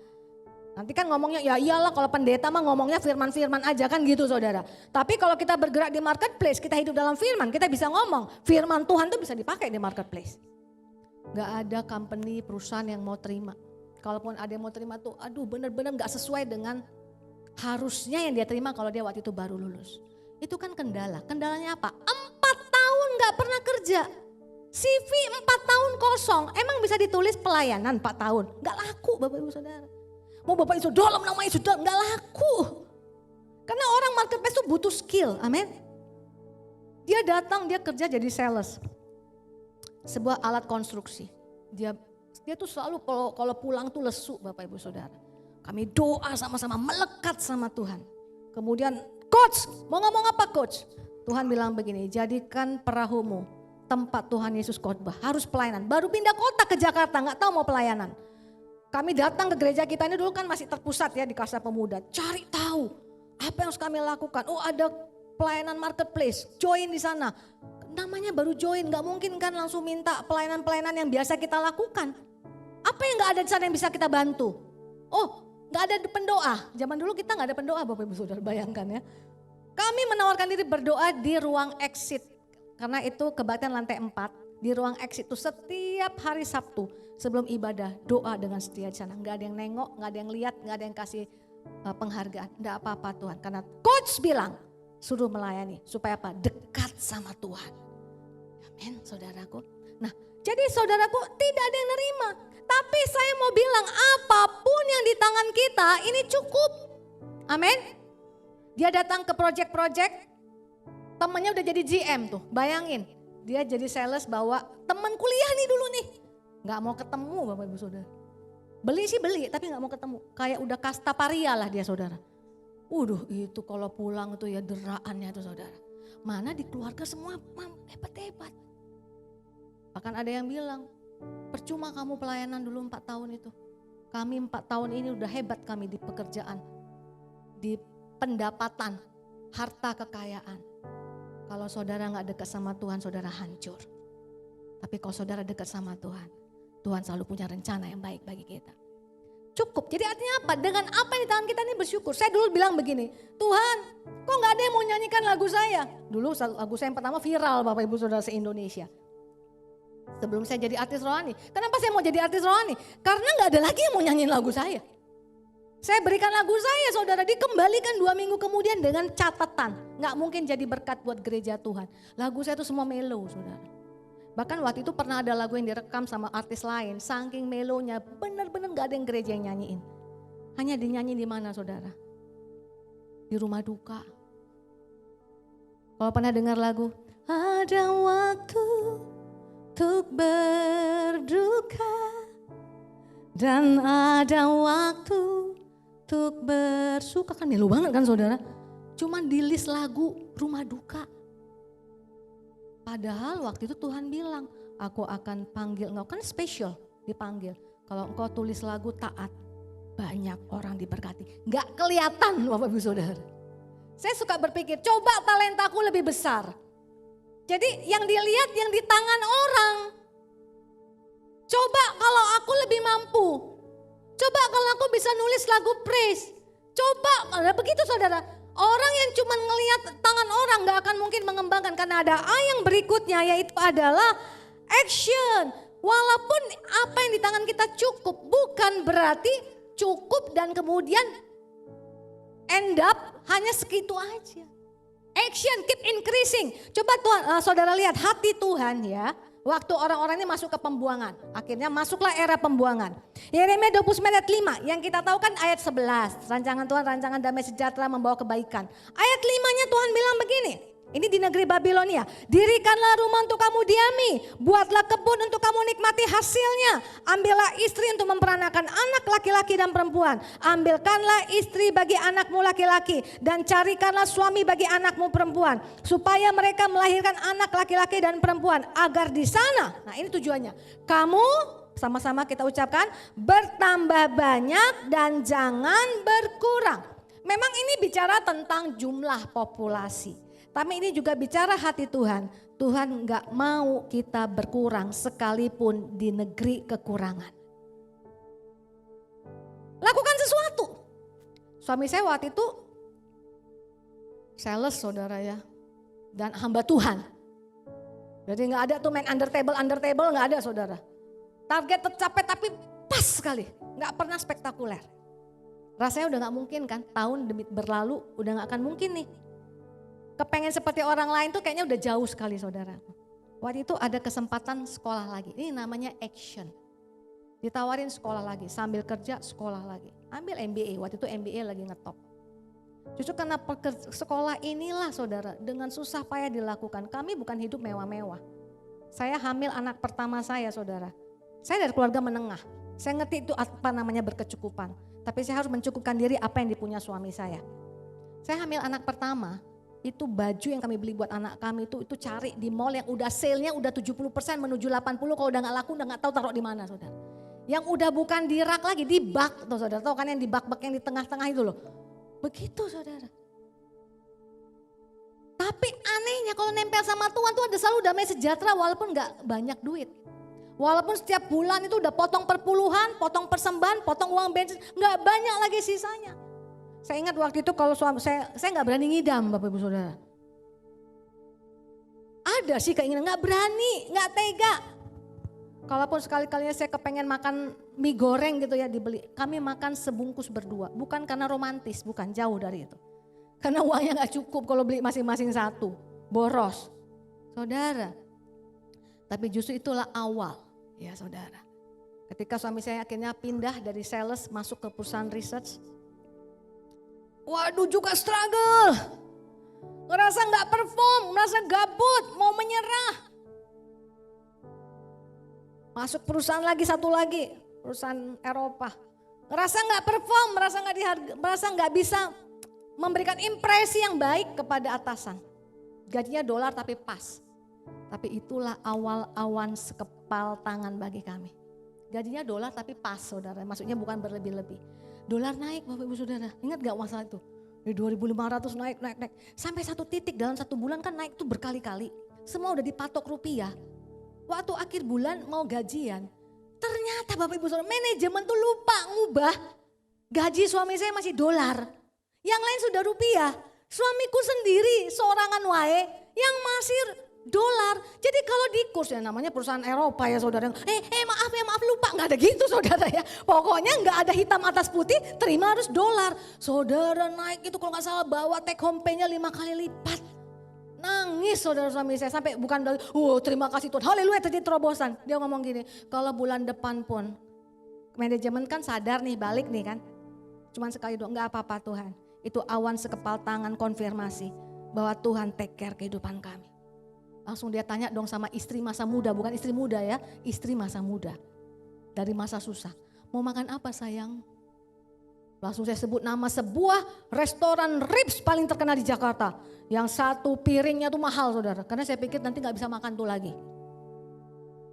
Nanti kan ngomongnya ya iyalah kalau pendeta mah ngomongnya firman-firman aja kan gitu saudara. Tapi kalau kita bergerak di marketplace kita hidup dalam firman kita bisa ngomong. Firman Tuhan tuh bisa dipakai di marketplace. Gak ada company, perusahaan yang mau terima. Kalaupun ada yang mau terima tuh aduh benar-benar gak sesuai dengan harusnya yang dia terima kalau dia waktu itu baru lulus. Itu kan kendala. Kendalanya apa? 4 tahun gak pernah kerja. CV 4 tahun kosong. Emang bisa ditulis pelayanan 4 tahun? Gak laku Bapak Ibu Saudara. Mau Bapak Ibu dalam namanya sudah gak laku. Karena orang marketplace tuh butuh skill. Amin. Dia datang dia kerja jadi sales. Sebuah alat konstruksi. Dia tuh selalu kalau pulang tuh lesu Bapak Ibu Saudara. Kami doa sama-sama melekat sama Tuhan. Kemudian coach mau ngomong apa coach? Tuhan bilang begini, jadikan perahumu tempat Tuhan Yesus khotbah. Harus pelayanan. Baru pindah kota ke Jakarta gak tahu mau pelayanan. Kami datang ke gereja kita ini dulu kan masih terpusat ya di Kasar Pemuda. Cari tahu apa yang harus kami lakukan. Oh ada pelayanan marketplace, join di sana. Namanya baru join, gak mungkin kan langsung minta pelayanan-pelayanan yang biasa kita lakukan. Apa yang gak ada di sana yang bisa kita bantu? Oh gak ada pendoa, zaman dulu kita gak ada pendoa Bapak Ibu Saudara bayangkan ya. Kami menawarkan diri berdoa di ruang exit. Karena itu kebaktian lantai 4, di ruang exit itu setiap hari Sabtu sebelum ibadah doa dengan setia di sana. Gak ada yang nengok, gak ada yang lihat, gak ada yang kasih penghargaan. Gak apa-apa Tuhan, karena coach bilang suruh melayani supaya apa? Dekat sama Tuhan. Amin saudaraku. Nah jadi saudaraku tidak ada yang nerima. Tapi saya mau bilang apapun yang di tangan kita ini cukup. Amin. Dia datang ke project-project. Temennya udah jadi GM tuh bayangin. Dia jadi sales bawa teman kuliah nih dulu nih. Gak mau ketemu Bapak Ibu Saudara. Beli sih beli tapi gak mau ketemu. Kayak udah kasta paria lah dia saudara. Itu kalau pulang tuh ya deraannya tuh saudara. Mana di keluarga semua hebat-hebat. Bahkan ada yang bilang, percuma kamu pelayanan dulu 4 tahun itu. Kami 4 tahun ini udah hebat kami di pekerjaan, di pendapatan, harta kekayaan. Kalau saudara gak dekat sama Tuhan, saudara hancur. Tapi kalau saudara dekat sama Tuhan, Tuhan selalu punya rencana yang baik bagi kita. Cukup, jadi artinya apa? Dengan apa yang di tangan kita ini bersyukur. Saya dulu bilang begini, Tuhan kok gak ada yang mau nyanyikan lagu saya? Dulu lagu saya yang pertama viral Bapak Ibu Saudara se-Indonesia. Sebelum saya jadi artis rohani. Kenapa saya mau jadi artis rohani? Karena gak ada lagi yang mau nyanyiin lagu saya. Saya berikan lagu saya saudara, dikembalikan 2 minggu kemudian dengan catatan. Gak mungkin jadi berkat buat gereja Tuhan. Lagu saya itu semua melo saudara. Bahkan waktu itu pernah ada lagu yang direkam sama artis lain. Saking melonya benar-benar gak ada yang gereja yang nyanyiin. Hanya dinyanyi di mana saudara? Di rumah duka. Kalau pernah dengar lagu, ada waktu untuk berduka dan ada waktu untuk bersuka. Kan melu banget kan saudara. Cuman di list lagu rumah duka. Padahal waktu itu Tuhan bilang, aku akan panggil engkau. Kan spesial dipanggil. Kalau engkau tulis lagu taat, banyak orang diberkati. Gak kelihatan Bapak Ibu Saudara. Saya suka berpikir, coba talentaku lebih besar. Jadi yang dilihat yang di tangan orang. Coba kalau aku lebih mampu. Coba kalau aku bisa nulis lagu praise. Coba, begitu saudara. Orang yang cuma ngelihat tangan orang gak akan mungkin mengembangkan. Karena ada A yang berikutnya yaitu adalah action. Walaupun apa yang di tangan kita cukup, bukan berarti cukup dan kemudian end up hanya segitu aja. Action keep increasing. Coba Tuhan, saudara lihat hati Tuhan ya. Waktu orang-orang ini masuk ke pembuangan. Akhirnya masuklah era pembuangan. Yeremia 29 ayat 5. Yang kita tahu kan ayat 11. Rancangan Tuhan, rancangan damai sejahtera membawa kebaikan. Ayat 5-nya Tuhan bilang begini. Ini di negeri Babilonia. Dirikanlah rumah untuk kamu diami. Buatlah kebun untuk kamu nikmati hasilnya. Ambillah istri untuk memperanakan anak laki-laki dan perempuan. Ambilkanlah istri bagi anakmu laki-laki. Dan carikanlah suami bagi anakmu perempuan. Supaya mereka melahirkan anak laki-laki dan perempuan. Agar di sana, nah ini tujuannya. Kamu sama-sama kita ucapkan bertambah banyak dan jangan berkurang. Memang ini bicara tentang jumlah populasi. Tapi ini juga bicara hati Tuhan. Tuhan gak mau kita berkurang sekalipun di negeri kekurangan. Lakukan sesuatu. Suami saya waktu itu sales saudara ya. Dan hamba Tuhan. Jadi gak ada tuh main under table gak ada saudara. Target tercapai tapi pas sekali. Gak pernah spektakuler. Rasanya udah gak mungkin kan. Tahun demi berlalu udah gak akan mungkin nih. Kepengen seperti orang lain tuh kayaknya udah jauh sekali saudara. Waktu itu ada kesempatan sekolah lagi. Ini namanya action. Ditawarin sekolah lagi. Sambil kerja sekolah lagi. Ambil MBA. Waktu itu MBA lagi ngetop. Justru karena sekolah inilah saudara. Dengan susah payah dilakukan. Kami bukan hidup mewah-mewah. Saya hamil anak pertama saya saudara. Saya dari keluarga menengah. Saya ngerti itu apa namanya berkecukupan. Tapi saya harus mencukupkan diri apa yang dipunya suami saya. Saya hamil anak pertama. Itu baju yang kami beli buat anak kami itu cari di mall yang udah sale-nya udah 70% menuju 80, kalau udah gak laku udah gak tahu taruh di mana saudara. Yang udah bukan di rak lagi, di bak tuh saudara, tahu kan yang di bak-bak yang di tengah-tengah itu loh. Begitu saudara. Tapi anehnya kalau nempel sama Tuhan tuh ada selalu damai sejahtera walaupun gak banyak duit. Walaupun setiap bulan itu udah potong perpuluhan, potong persembahan, potong uang bensin, gak banyak lagi sisanya. Saya ingat waktu itu kalau suami saya gak berani ngidam Bapak Ibu Saudara. Ada sih keinginan, gak berani, gak tega. Kalaupun sekali-kalinya saya kepengen makan mie goreng gitu ya dibeli. Kami makan sebungkus berdua, bukan karena romantis, bukan jauh dari itu. Karena uangnya gak cukup kalau beli masing-masing satu, boros. Saudara, tapi justru itulah awal ya saudara. Ketika suami saya akhirnya pindah dari sales masuk ke perusahaan research. Waduh juga struggle, ngerasa gak perform, merasa gabut, mau menyerah. Masuk perusahaan lagi satu lagi, perusahaan Eropa. Ngerasa gak perform, merasa gak bisa memberikan impresi yang baik kepada atasan. Gajinya dolar tapi pas. Tapi itulah awal awan sekepal tangan bagi kami. Gajinya dolar tapi pas saudara, maksudnya bukan berlebih-lebih. Dolar naik Bapak Ibu Saudara, ingat gak masalah itu? Dari 2.500 naik. Sampai satu titik dalam 1 bulan kan naik tuh berkali-kali. Semua udah dipatok rupiah. Waktu akhir bulan mau gajian, ternyata Bapak Ibu Saudara manajemen tuh lupa ngubah. Gaji suami saya masih dolar, yang lain sudah rupiah. Suamiku sendiri seorangan wae yang masih dolar. Jadi kalau di kurs ya namanya perusahaan Eropa ya saudara. Maaf lupa, nggak ada gitu saudara ya. Pokoknya nggak ada hitam atas putih, terima harus dolar. Saudara naik itu kalau nggak salah bawa take home pay-nya 5 kali lipat. Nangis saudara suami saya sampai bukan dari, terima kasih Tuhan, haleluya terjadi terobosan. Dia ngomong gini, kalau bulan depan pun manajemen kan sadar nih balik nih kan. Cuman sekali doang, nggak apa-apa Tuhan. Itu awan sekepal tangan konfirmasi bahwa Tuhan take care kehidupan kami. Langsung dia tanya dong sama istri masa muda, bukan istri muda ya, istri masa muda. Dari masa susah, mau makan apa sayang? Langsung saya sebut nama sebuah restoran ribs paling terkenal di Jakarta. Yang satu piringnya tuh mahal saudara, karena saya pikir nanti gak bisa makan tuh lagi.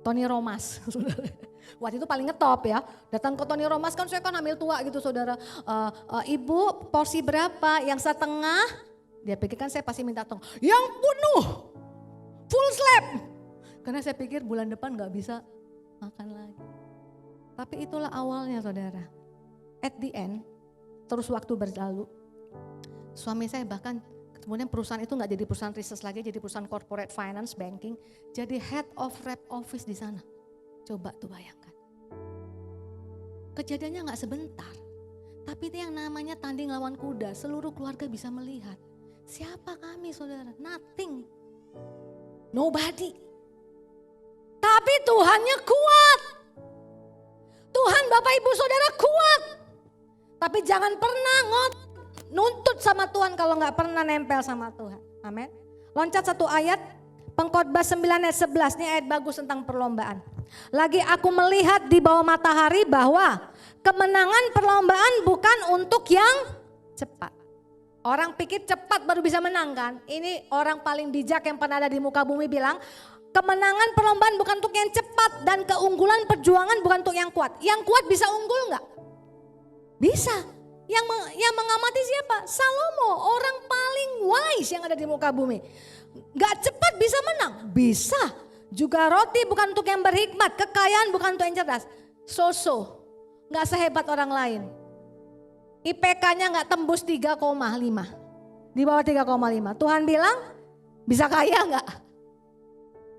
Tony Romas, saudara. Waktu itu paling ngetop ya, datang ke Tony Romas kan saya kan hamil tua gitu saudara. Ibu porsi berapa? Yang setengah? Dia pikir kan saya pasti minta tong. Yang penuh, full slab. Karena saya pikir bulan depan gak bisa makan lagi. Tapi itulah awalnya saudara. At the end, terus waktu berlalu, suami saya bahkan kemudian perusahaan itu gak jadi perusahaan research lagi, jadi perusahaan corporate finance, banking. Jadi head of rep office di sana. Coba tuh bayangkan. Kejadiannya gak sebentar. Tapi itu yang namanya tanding lawan kuda, seluruh keluarga bisa melihat. Siapa kami saudara? Nothing. Nobody. Tapi Tuhannya kuat. Tuhan Bapak Ibu Saudara kuat. Tapi jangan pernah nuntut sama Tuhan kalau gak pernah nempel sama Tuhan. Amin. Loncat satu ayat, Pengkhotbah 9 ayat 11, ini ayat bagus tentang perlombaan. Lagi aku melihat di bawah matahari bahwa kemenangan perlombaan bukan untuk yang cepat. Orang pikir cepat baru bisa menang kan. Ini orang paling bijak yang pernah ada di muka bumi bilang, kemenangan perlombaan bukan untuk yang cepat dan keunggulan perjuangan bukan untuk yang kuat. Yang kuat bisa unggul enggak? Bisa. Yang mengamati siapa? Salomo, orang paling wise yang ada di muka bumi. Gak cepat bisa menang? Bisa. Juga roti bukan untuk yang berhikmat, kekayaan bukan untuk yang cerdas. So-so, gak sehebat orang lain. IPK-nya gak tembus 3,5. Di bawah 3,5. Tuhan bilang, bisa kaya gak?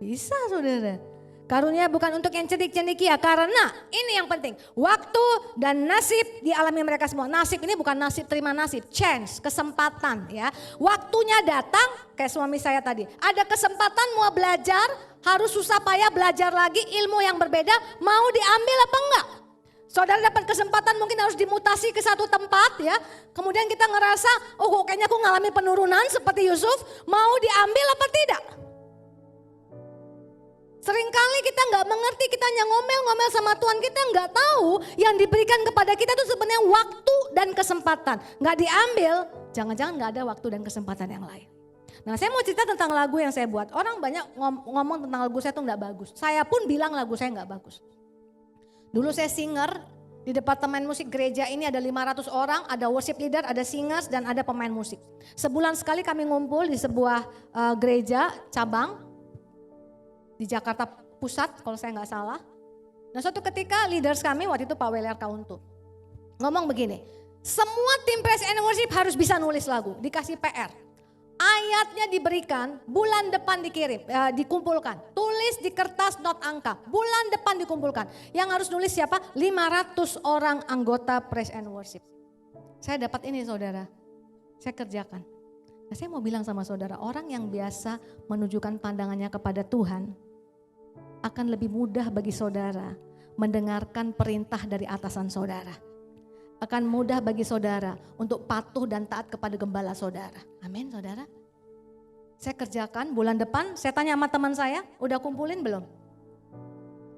Bisa saudara. Karunia bukan untuk yang cendik-cendikia, karena ini yang penting. Waktu dan nasib dialami mereka semua. Nasib ini bukan nasib terima nasib, chance, kesempatan ya. Waktunya datang, kayak suami saya tadi. Ada kesempatan mau belajar, harus susah payah belajar lagi ilmu yang berbeda, mau diambil apa enggak? Saudara dapat kesempatan mungkin harus dimutasi ke satu tempat ya. Kemudian kita ngerasa, kayaknya aku ngalami penurunan seperti Yusuf, mau diambil apa tidak? Seringkali kita nggak mengerti, kita hanya ngomel-ngomel sama Tuhan, kita nggak tahu yang diberikan kepada kita itu sebenarnya waktu dan kesempatan. Nggak diambil, jangan-jangan nggak ada waktu dan kesempatan yang lain. Nah saya mau cerita tentang lagu yang saya buat. Orang banyak ngomong tentang lagu saya itu nggak bagus. Saya pun bilang lagu saya nggak bagus. Dulu saya singer di departemen musik gereja ini ada 500 orang, ada worship leader, ada singers dan ada pemain musik. Sebulan sekali kami ngumpul di sebuah gereja cabang di Jakarta Pusat kalau saya nggak salah. Nah suatu ketika leaders kami waktu itu Pak Weler Kauntu ngomong begini, semua tim praise and worship harus bisa nulis lagu, dikasih PR. Ayatnya diberikan, bulan depan dikirim, dikumpulkan. Tulis di kertas not angka, bulan depan dikumpulkan. Yang harus nulis siapa? 500 orang anggota praise and worship. Saya dapat ini saudara, saya kerjakan. Nah, saya mau bilang sama saudara, orang yang biasa menunjukkan pandangannya kepada Tuhan akan lebih mudah bagi saudara mendengarkan perintah dari atasan saudara. Akan mudah bagi saudara untuk patuh dan taat kepada gembala saudara. Amin saudara. Saya kerjakan bulan depan, saya tanya sama teman saya, udah kumpulin belum?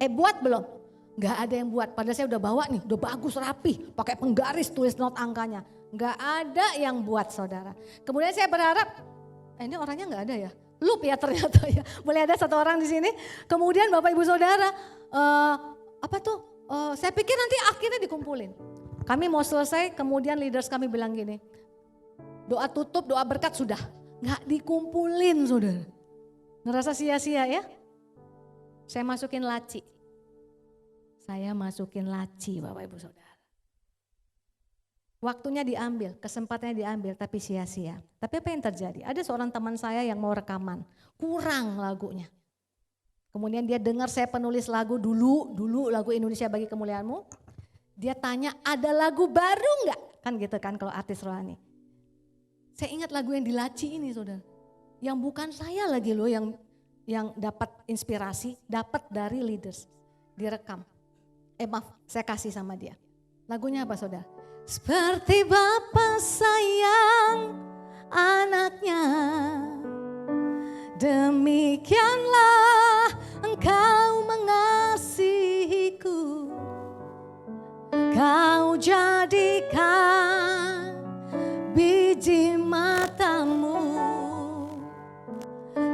Buat belum? Gak ada yang buat, padahal saya udah bawa nih, udah bagus rapi, pakai penggaris tulis not angkanya. Gak ada yang buat saudara. Kemudian saya berharap, ini orangnya gak ada ya. loop ya ternyata ya. Boleh ada satu orang di sini. Kemudian Bapak Ibu Saudara, saya pikir nanti akhirnya dikumpulin. Kami mau selesai, kemudian leaders kami bilang gini, doa tutup, doa berkat sudah. Nggak dikumpulin saudara. Ngerasa sia-sia ya? Saya masukin laci. Bapak Ibu Saudara. Waktunya diambil, kesempatannya diambil, tapi sia-sia. Tapi apa yang terjadi? Ada seorang teman saya yang mau rekaman, kurang lagunya. Kemudian dia dengar saya penulis lagu dulu lagu Indonesia Bagi Kemuliaan-Mu. Dia tanya, ada lagu baru enggak? Kan gitu kan kalau artis rohani. Saya ingat lagu yang di laci ini saudara. Yang bukan saya lagi loh yang dapat inspirasi, dapat dari leaders. Direkam. Saya kasih sama dia. Lagunya apa saudara? Seperti Bapa sayang anaknya, demikianlah engkau mengasihiku. Kau jadikan biji matamu,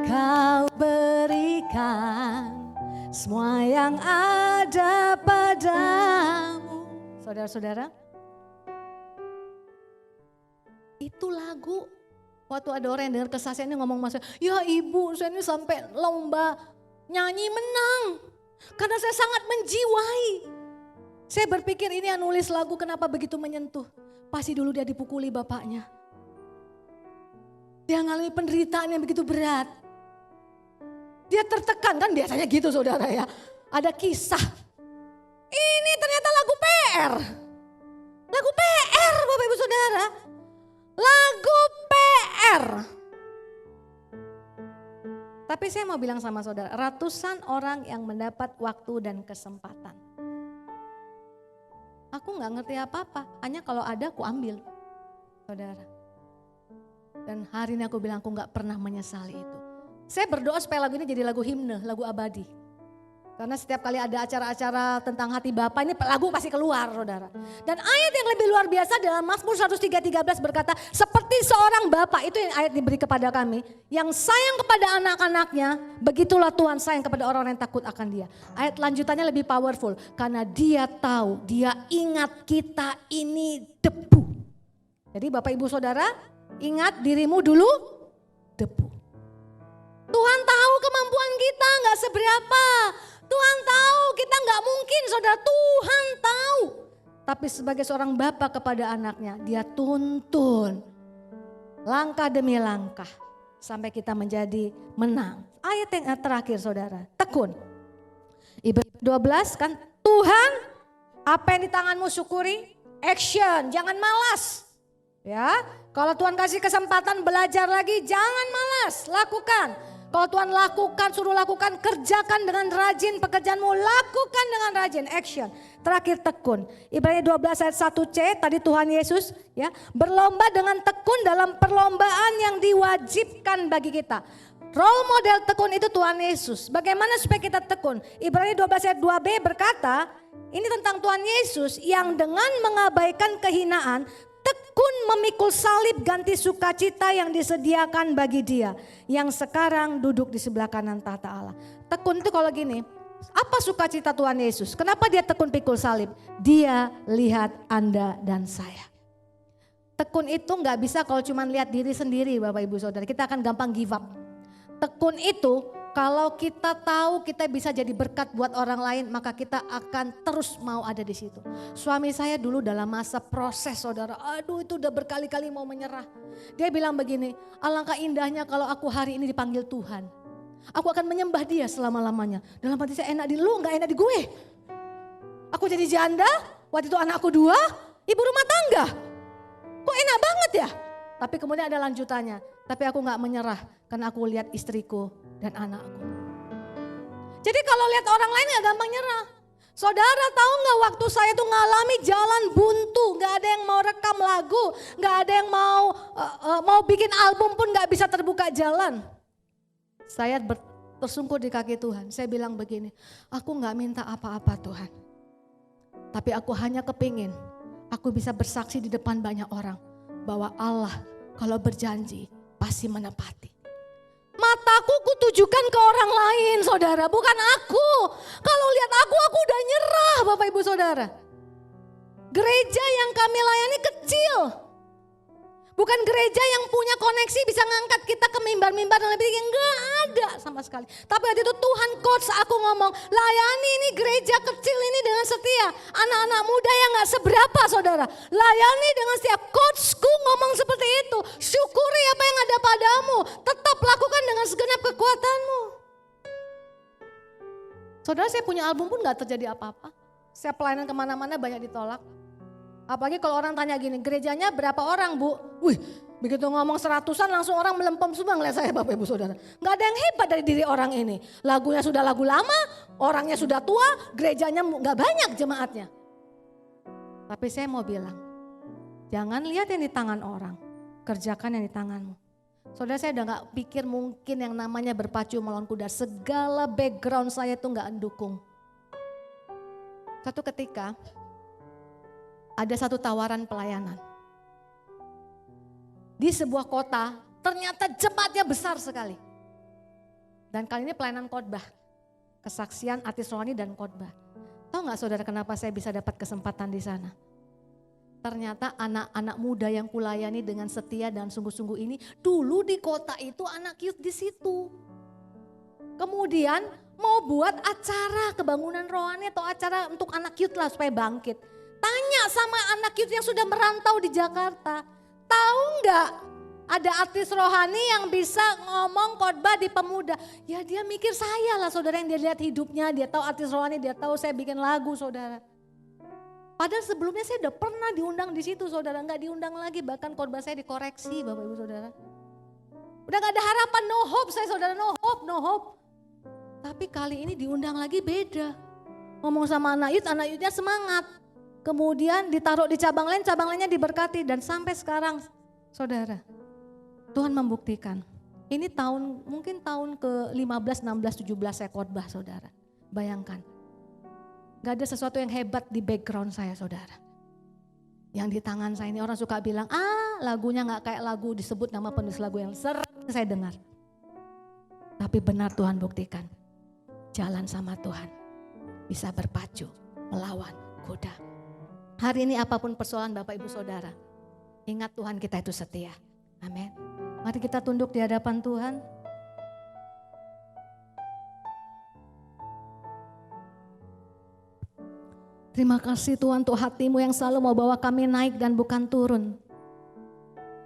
kau berikan semua yang ada padamu. Saudara-saudara, itu lagu waktu ada orang yang dengar kesaksian ini ngomong sama saya, ya ibu saya ini sampai lomba nyanyi menang karena saya sangat menjiwai. Saya berpikir ini yang nulis lagu kenapa begitu menyentuh. Pasti dulu dia dipukuli bapaknya. Dia ngalami penderitaan yang begitu berat. Dia tertekan, kan biasanya gitu saudara ya. Ada kisah. Ini ternyata lagu PR. Lagu PR Bapak Ibu Saudara. Lagu PR. Tapi saya mau bilang sama saudara, ratusan orang yang mendapat waktu dan kesempatan. Aku gak ngerti apa-apa, hanya kalau ada aku ambil, saudara. Dan hari ini aku bilang aku gak pernah menyesali itu. Saya berdoa supaya lagu ini jadi lagu himne, lagu abadi. Karena setiap kali ada acara-acara tentang hati Bapa ini lagu pasti keluar saudara. Dan ayat yang lebih luar biasa dalam Mazmur 103:13 berkata, seperti seorang Bapa, itu yang ayat diberi kepada kami, yang sayang kepada anak-anaknya, begitulah Tuhan sayang kepada orang-orang yang takut akan Dia. Ayat lanjutannya lebih powerful, karena Dia tahu, Dia ingat kita ini debu. Jadi Bapak Ibu Saudara, ingat dirimu dulu debu. Tuhan tahu kemampuan kita gak seberapa. Tuhan tahu kita gak mungkin saudara, Tuhan tahu. Tapi sebagai seorang Bapa kepada anaknya, Dia tuntun langkah demi langkah sampai kita menjadi menang. Ayat yang terakhir saudara, tekun. Ibrani 12 kan, Tuhan apa yang di tanganmu syukuri, action, jangan malas. Ya, kalau Tuhan kasih kesempatan belajar lagi, jangan malas, lakukan. Kalau Tuhan lakukan, suruh lakukan, kerjakan dengan rajin pekerjaanmu, lakukan dengan rajin, action. Terakhir tekun. Ibrani 12 ayat 1c, tadi Tuhan Yesus ya berlomba dengan tekun dalam perlombaan yang diwajibkan bagi kita. Role model tekun itu Tuhan Yesus. Bagaimana supaya kita tekun? Ibrani 12 ayat 2b berkata, ini tentang Tuhan Yesus yang dengan mengabaikan kehinaan, tekun memikul salib ganti sukacita yang disediakan bagi Dia yang sekarang duduk di sebelah kanan tahta Allah. Tekun itu kalau gini, apa sukacita Tuhan Yesus? Kenapa Dia tekun pikul salib? Dia lihat Anda dan saya. Tekun itu nggak bisa kalau cuma lihat diri sendiri Bapak Ibu Saudara, kita akan gampang give up. Tekun itu kalau kita tahu kita bisa jadi berkat buat orang lain, maka kita akan terus mau ada di situ. Suami saya dulu dalam masa proses saudara, aduh itu udah berkali-kali mau menyerah. Dia bilang begini, alangkah indahnya kalau aku hari ini dipanggil Tuhan. Aku akan menyembah Dia selama-lamanya. Dalam hati saya, enak di lu gak enak di gue. Aku jadi janda, waktu itu anakku 2, ibu rumah tangga. Kok enak banget ya? Tapi kemudian ada lanjutannya, tapi aku gak menyerah karena aku lihat istriku dan anakku. Jadi kalau lihat orang lain gak gampang nyerah. Saudara tahu gak waktu saya tuh ngalami jalan buntu, gak ada yang mau rekam lagu, gak ada yang mau bikin album pun gak bisa terbuka jalan. Saya tersungkur di kaki Tuhan, saya bilang begini, aku gak minta apa-apa Tuhan. Tapi aku hanya kepingin aku bisa bersaksi di depan banyak orang bahwa Allah kalau berjanji pasti menepati. Mataku kutujukan ke orang lain, saudara, bukan aku. Kalau lihat aku udah nyerah, Bapak Ibu Saudara. Gereja yang kami layani kecil. Bukan gereja yang punya koneksi bisa ngangkat kita ke mimbar-mimbar dan lebih tinggi. Enggak ada sama sekali. Tapi waktu itu Tuhan coach aku ngomong, layani ini gereja kecil ini dengan setia. Anak-anak muda yang gak seberapa, saudara. Layani dengan setia. Coachku ngomong seperti itu. Syukuri apa yang ada padamu. Tetap lakukan dengan segenap kekuatanmu. Saudara, saya punya album pun gak terjadi apa-apa. Saya pelayanan kemana-mana banyak ditolak. Apalagi kalau orang tanya gini, gerejanya berapa orang, Bu? Wih, begitu ngomong 100-an langsung orang melempem semua ngeliat saya, Bapak Ibu Saudara. Gak ada yang hebat dari diri orang ini. Lagunya sudah lagu lama, orangnya sudah tua, gerejanya gak banyak jemaatnya. Tapi saya mau bilang, jangan lihat yang di tangan orang, kerjakan yang di tanganmu. Saudara, saya udah gak pikir mungkin yang namanya berpacu melawan kuda. Segala background saya itu gak mendukung. Satu ketika, ada satu tawaran pelayanan. Di sebuah kota, ternyata jemaatnya besar sekali. Dan kali ini pelayanan khotbah. Kesaksian artis rohani dan khotbah. Tahu gak saudara kenapa saya bisa dapat kesempatan di sana? Ternyata anak-anak muda yang kulayani dengan setia dan sungguh-sungguh ini, dulu di kota itu anak youth di situ. Kemudian mau buat acara kebangunan rohani atau acara untuk anak youth lah supaya bangkit. Tanya sama anak youth yang sudah merantau di Jakarta, tahu nggak ada artis rohani yang bisa ngomong khotbah di pemuda? Ya dia mikir saya lah, saudara, yang dia lihat hidupnya, dia tahu artis rohani, dia tahu saya bikin lagu, saudara. Padahal sebelumnya saya udah pernah diundang di situ, saudara, nggak diundang lagi, bahkan khotbah saya dikoreksi, Bapak Ibu Saudara. Udah nggak ada harapan, no hope saya, saudara, no hope. Tapi kali ini diundang lagi beda. Ngomong sama anak youthnya semangat. Kemudian ditaruh di cabang lainnya diberkati. Dan sampai sekarang, saudara, Tuhan membuktikan. Ini mungkin tahun ke-15, 16, 17 saya khotbah, saudara. Bayangkan, gak ada sesuatu yang hebat di background saya, saudara. Yang di tangan saya ini orang suka bilang, lagunya gak kayak lagu disebut nama penulis lagu yang sering saya dengar. Tapi benar Tuhan buktikan, jalan sama Tuhan bisa berpacu melawan kuda. Hari ini apapun persoalan Bapak Ibu Saudara, ingat Tuhan kita itu setia. Amin. Mari kita tunduk di hadapan Tuhan. Terima kasih Tuhan untuk hati-Mu yang selalu mau bawa kami naik dan bukan turun.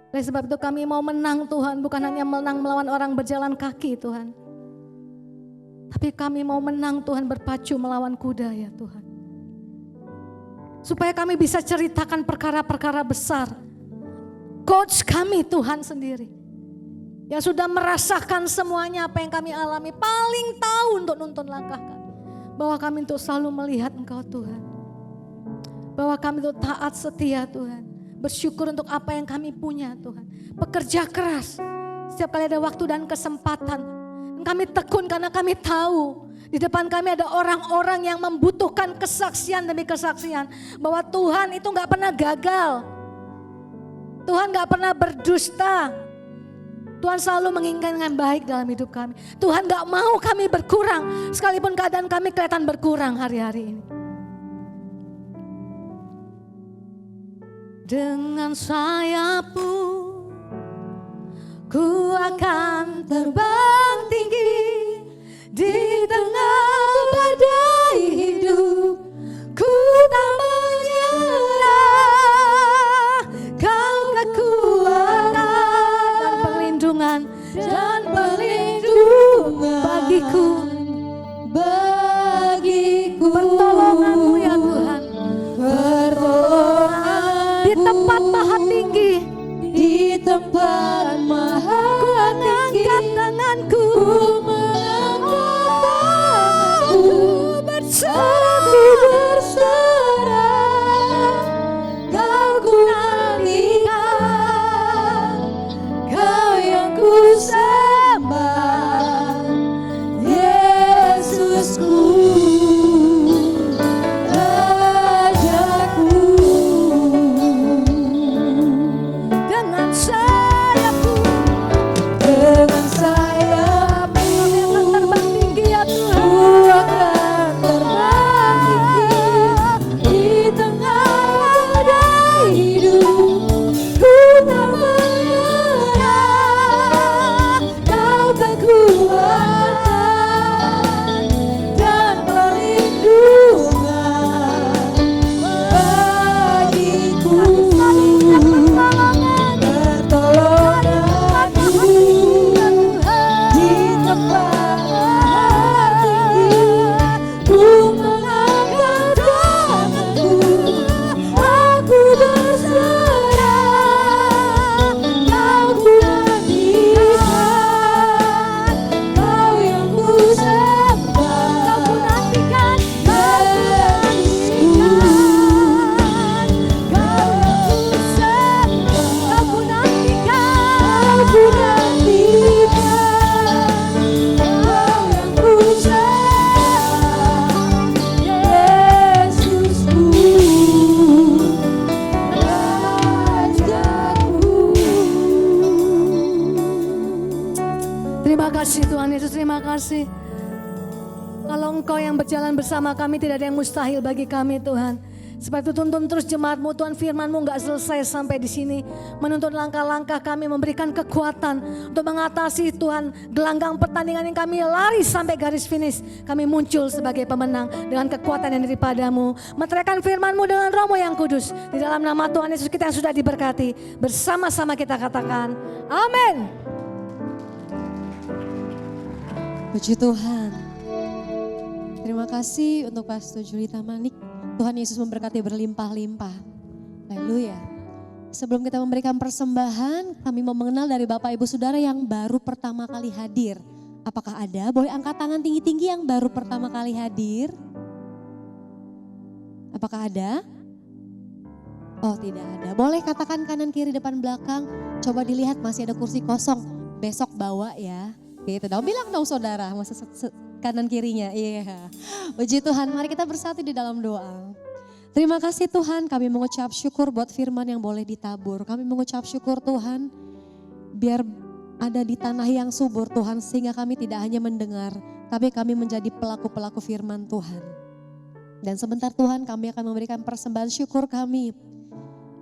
Oleh sebab itu kami mau menang Tuhan, bukan hanya menang melawan orang berjalan kaki Tuhan. Tapi kami mau menang Tuhan berpacu melawan kuda ya Tuhan. Supaya kami bisa ceritakan perkara-perkara besar. Coach kami Tuhan sendiri. Yang sudah merasakan semuanya apa yang kami alami. Paling tahu untuk nuntun langkah kami. Bahwa kami untuk selalu melihat Engkau Tuhan. Bahwa kami untuk taat setia Tuhan. Bersyukur untuk apa yang kami punya Tuhan. Bekerja keras. Setiap kali ada waktu dan kesempatan. Dan kami tekun karena kami tahu. Di depan kami ada orang-orang yang membutuhkan kesaksian demi kesaksian. Bahwa Tuhan itu gak pernah gagal. Tuhan gak pernah berdusta. Tuhan selalu menginginkan yang baik dalam hidup kami. Tuhan gak mau kami berkurang. Sekalipun keadaan kami kelihatan berkurang hari-hari ini. Dengan sayapmu ku akan terbang tinggi. Di tengah badai hidup ku tak menyerah. Kau kekuatan dan perlindungan bagiku. Pertolonganmu ya Tuhan. Pertolongan di tempat maha tinggi. Di tempat maha tinggi. Ku angkat tanganku. Berserah, kau ku nantikan, kau yang ku sembah, Yesusku, Rajaku. Dengan sayap kasih Tuhan Yesus, terima kasih. Kalau Engkau yang berjalan bersama kami, tidak ada yang mustahil bagi kami Tuhan. Sebab itu tuntun terus jemaat-Mu Tuhan, firman-Mu gak selesai sampai di sini. Menuntun langkah-langkah kami, memberikan kekuatan untuk mengatasi Tuhan gelanggang pertandingan yang kami lari sampai garis finish. Kami muncul sebagai pemenang dengan kekuatan yang daripada-Mu. Meteraikan firman-Mu dengan Roh-Mu yang kudus. Di dalam nama Tuhan Yesus kita yang sudah diberkati. Bersama-sama kita katakan, amin. Puji Tuhan. Terima kasih untuk Pastor Julita Manik. Tuhan Yesus memberkati berlimpah-limpah. Haleluya. Sebelum kita memberikan persembahan, kami mau mengenal dari Bapak Ibu Saudara yang baru pertama kali hadir. Apakah ada? Boleh angkat tangan tinggi-tinggi yang baru pertama kali hadir. Apakah ada? Oh, tidak ada. Boleh katakan kanan kiri depan belakang. Coba dilihat masih ada kursi kosong. Besok bawa ya. Gitu dong. Bilang dong saudara. Masa kanan kirinya. Iya. Puji Tuhan. Mari kita bersatu di dalam doa. Terima kasih Tuhan, kami mengucap syukur buat firman yang boleh ditabur. Kami mengucap syukur Tuhan, biar ada di tanah yang subur Tuhan, sehingga kami tidak hanya mendengar, tapi kami menjadi pelaku-pelaku firman Tuhan. Dan sebentar Tuhan, kami akan memberikan persembahan syukur kami.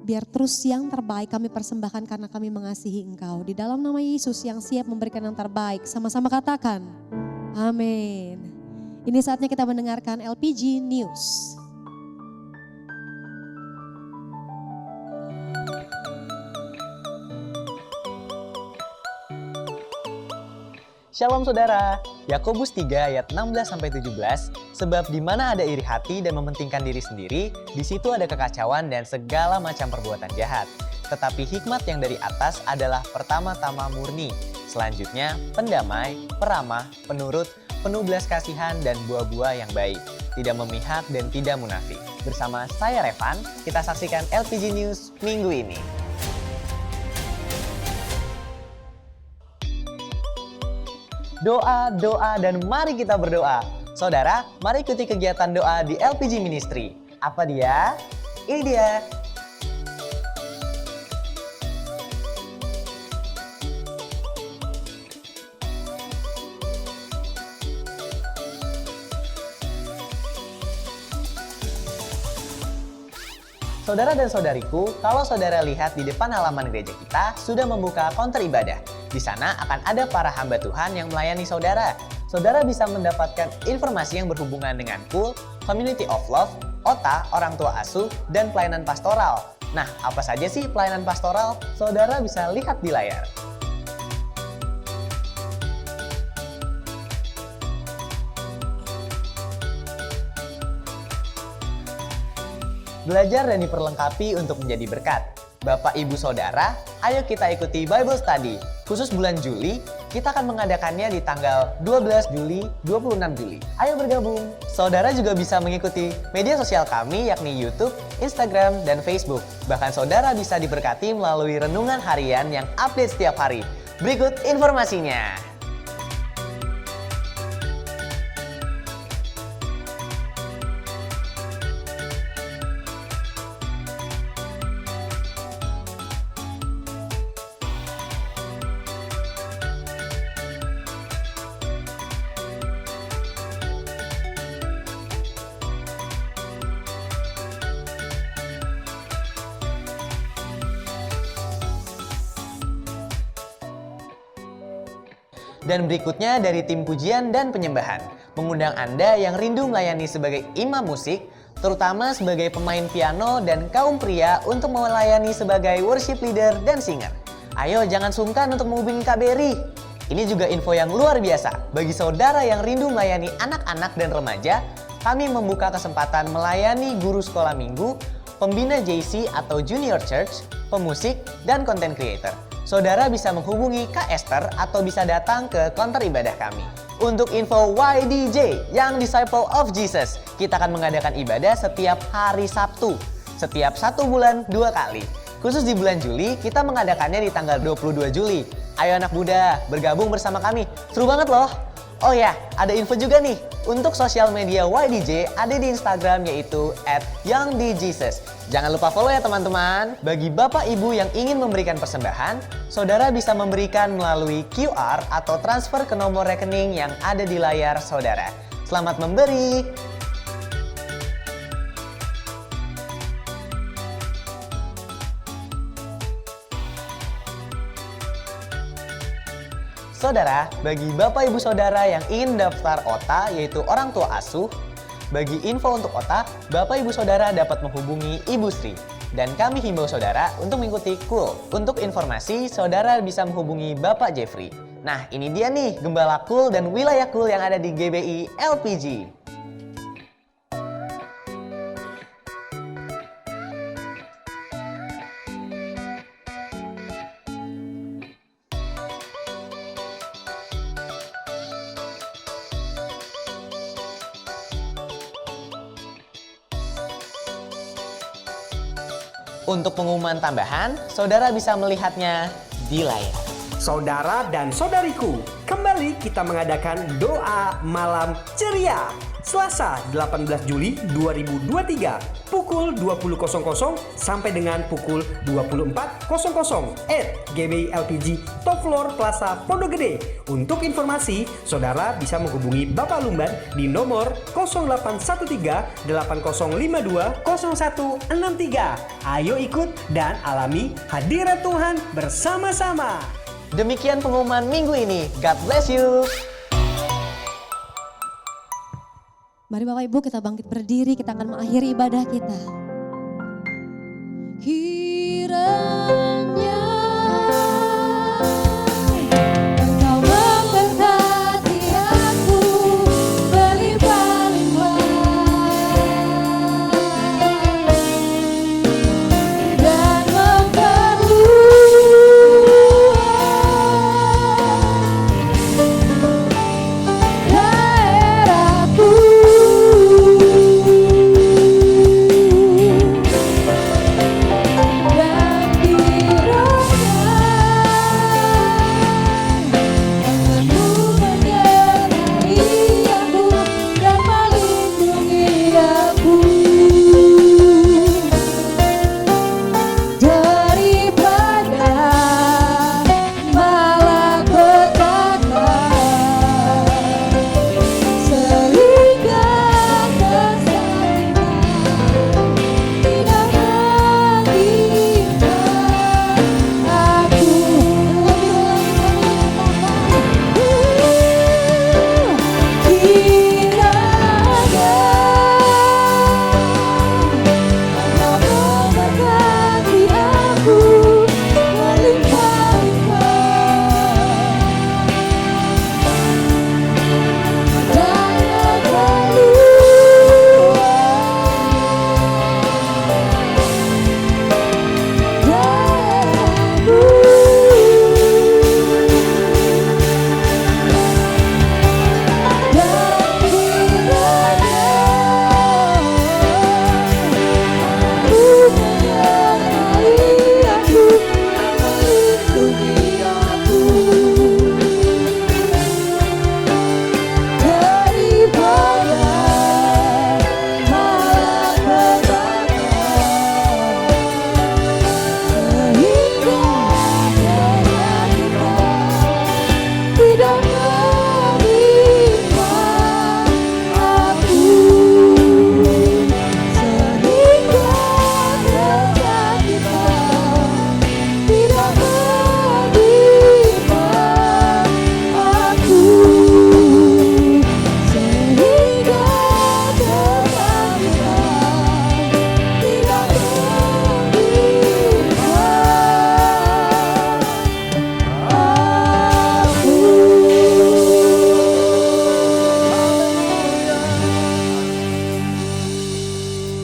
Biar terus yang terbaik kami persembahkan karena kami mengasihi Engkau. Di dalam nama Yesus yang siap memberikan yang terbaik, sama-sama katakan, amin. Ini saatnya kita mendengarkan LPG News. Shalom saudara, Yakobus 3 ayat 16-17, sebab di mana ada iri hati dan mementingkan diri sendiri, di situ ada kekacauan dan segala macam perbuatan jahat. Tetapi hikmat yang dari atas adalah pertama-tama murni, selanjutnya pendamai, peramah, penurut, penuh belas kasihan dan buah-buah yang baik, tidak memihak dan tidak munafik. Bersama saya Revan, kita saksikan LPG News minggu ini. Doa, doa, dan mari kita berdoa. Saudara, mari ikuti kegiatan doa di LPG Ministry. Apa dia? Ini dia. Saudara dan saudariku, kalau saudara lihat di depan halaman gereja kita sudah membuka counter ibadah. Di sana akan ada para hamba Tuhan yang melayani saudara. Saudara bisa mendapatkan informasi yang berhubungan dengan Pool, Community of Love, OTA, Orang Tua Asuh, dan pelayanan pastoral. Nah, apa saja sih pelayanan pastoral? Saudara bisa lihat di layar. Belajar dan diperlengkapi untuk menjadi berkat. Bapak, Ibu, Saudara, ayo kita ikuti Bible Study. Khusus bulan Juli, kita akan mengadakannya di tanggal 12 Juli, 26 Juli. Ayo bergabung. Saudara juga bisa mengikuti media sosial kami yakni YouTube, Instagram, dan Facebook. Bahkan saudara bisa diberkati melalui renungan harian yang update setiap hari. Berikut informasinya. Dan berikutnya dari tim pujian dan penyembahan, mengundang Anda yang rindu melayani sebagai imam musik, terutama sebagai pemain piano dan kaum pria untuk melayani sebagai worship leader dan singer. Ayo jangan sungkan untuk menghubungi Kak Berry. Ini juga info yang luar biasa. Bagi saudara yang rindu melayani anak-anak dan remaja, kami membuka kesempatan melayani guru sekolah minggu, pembina JC atau Junior Church, pemusik, dan content creator. Saudara bisa menghubungi Kak Esther atau bisa datang ke counter ibadah kami. Untuk info YDJ, Young Disciple of Jesus, kita akan mengadakan ibadah setiap hari Sabtu. Setiap 1 bulan 2 kali. Khusus di bulan Juli, kita mengadakannya di tanggal 22 Juli. Ayo anak muda, bergabung bersama kami. Seru banget loh. Oh ya, ada info juga nih. Untuk sosial media YDJ ada di Instagram yaitu @youngdjesus. Jangan lupa follow ya teman-teman. Bagi Bapak Ibu yang ingin memberikan persembahan, saudara bisa memberikan melalui QR atau transfer ke nomor rekening yang ada di layar saudara. Selamat memberi! Saudara, bagi Bapak Ibu Saudara yang ingin daftar OTA yaitu orang tua asuh, bagi info untuk OTA, Bapak Ibu Saudara dapat menghubungi Ibu Sri. Dan kami himbau saudara untuk mengikuti KUL. Untuk informasi, saudara bisa menghubungi Bapak Jeffrey. Nah, ini dia nih Gembala KUL dan wilayah KUL yang ada di GBI LPG. Untuk pengumuman tambahan, saudara bisa melihatnya di layar. Saudara dan saudariku, kembali kita mengadakan doa malam ceria. Selasa 18 Juli 2023 pukul 20.00 sampai dengan pukul 24.00 GBI LPG Top Floor Plaza Pondok Gede. Untuk informasi, saudara bisa menghubungi Bapak Lumban di nomor 0813 8052 0163. Ayo ikut dan alami hadirat Tuhan bersama-sama. Demikian pengumuman minggu ini. God bless you. Mari Bapak Ibu kita bangkit berdiri, kita akan mengakhiri ibadah kita. Kiranya Engkau memberkati aku berlimpah-limpah dan memperluas daerahku.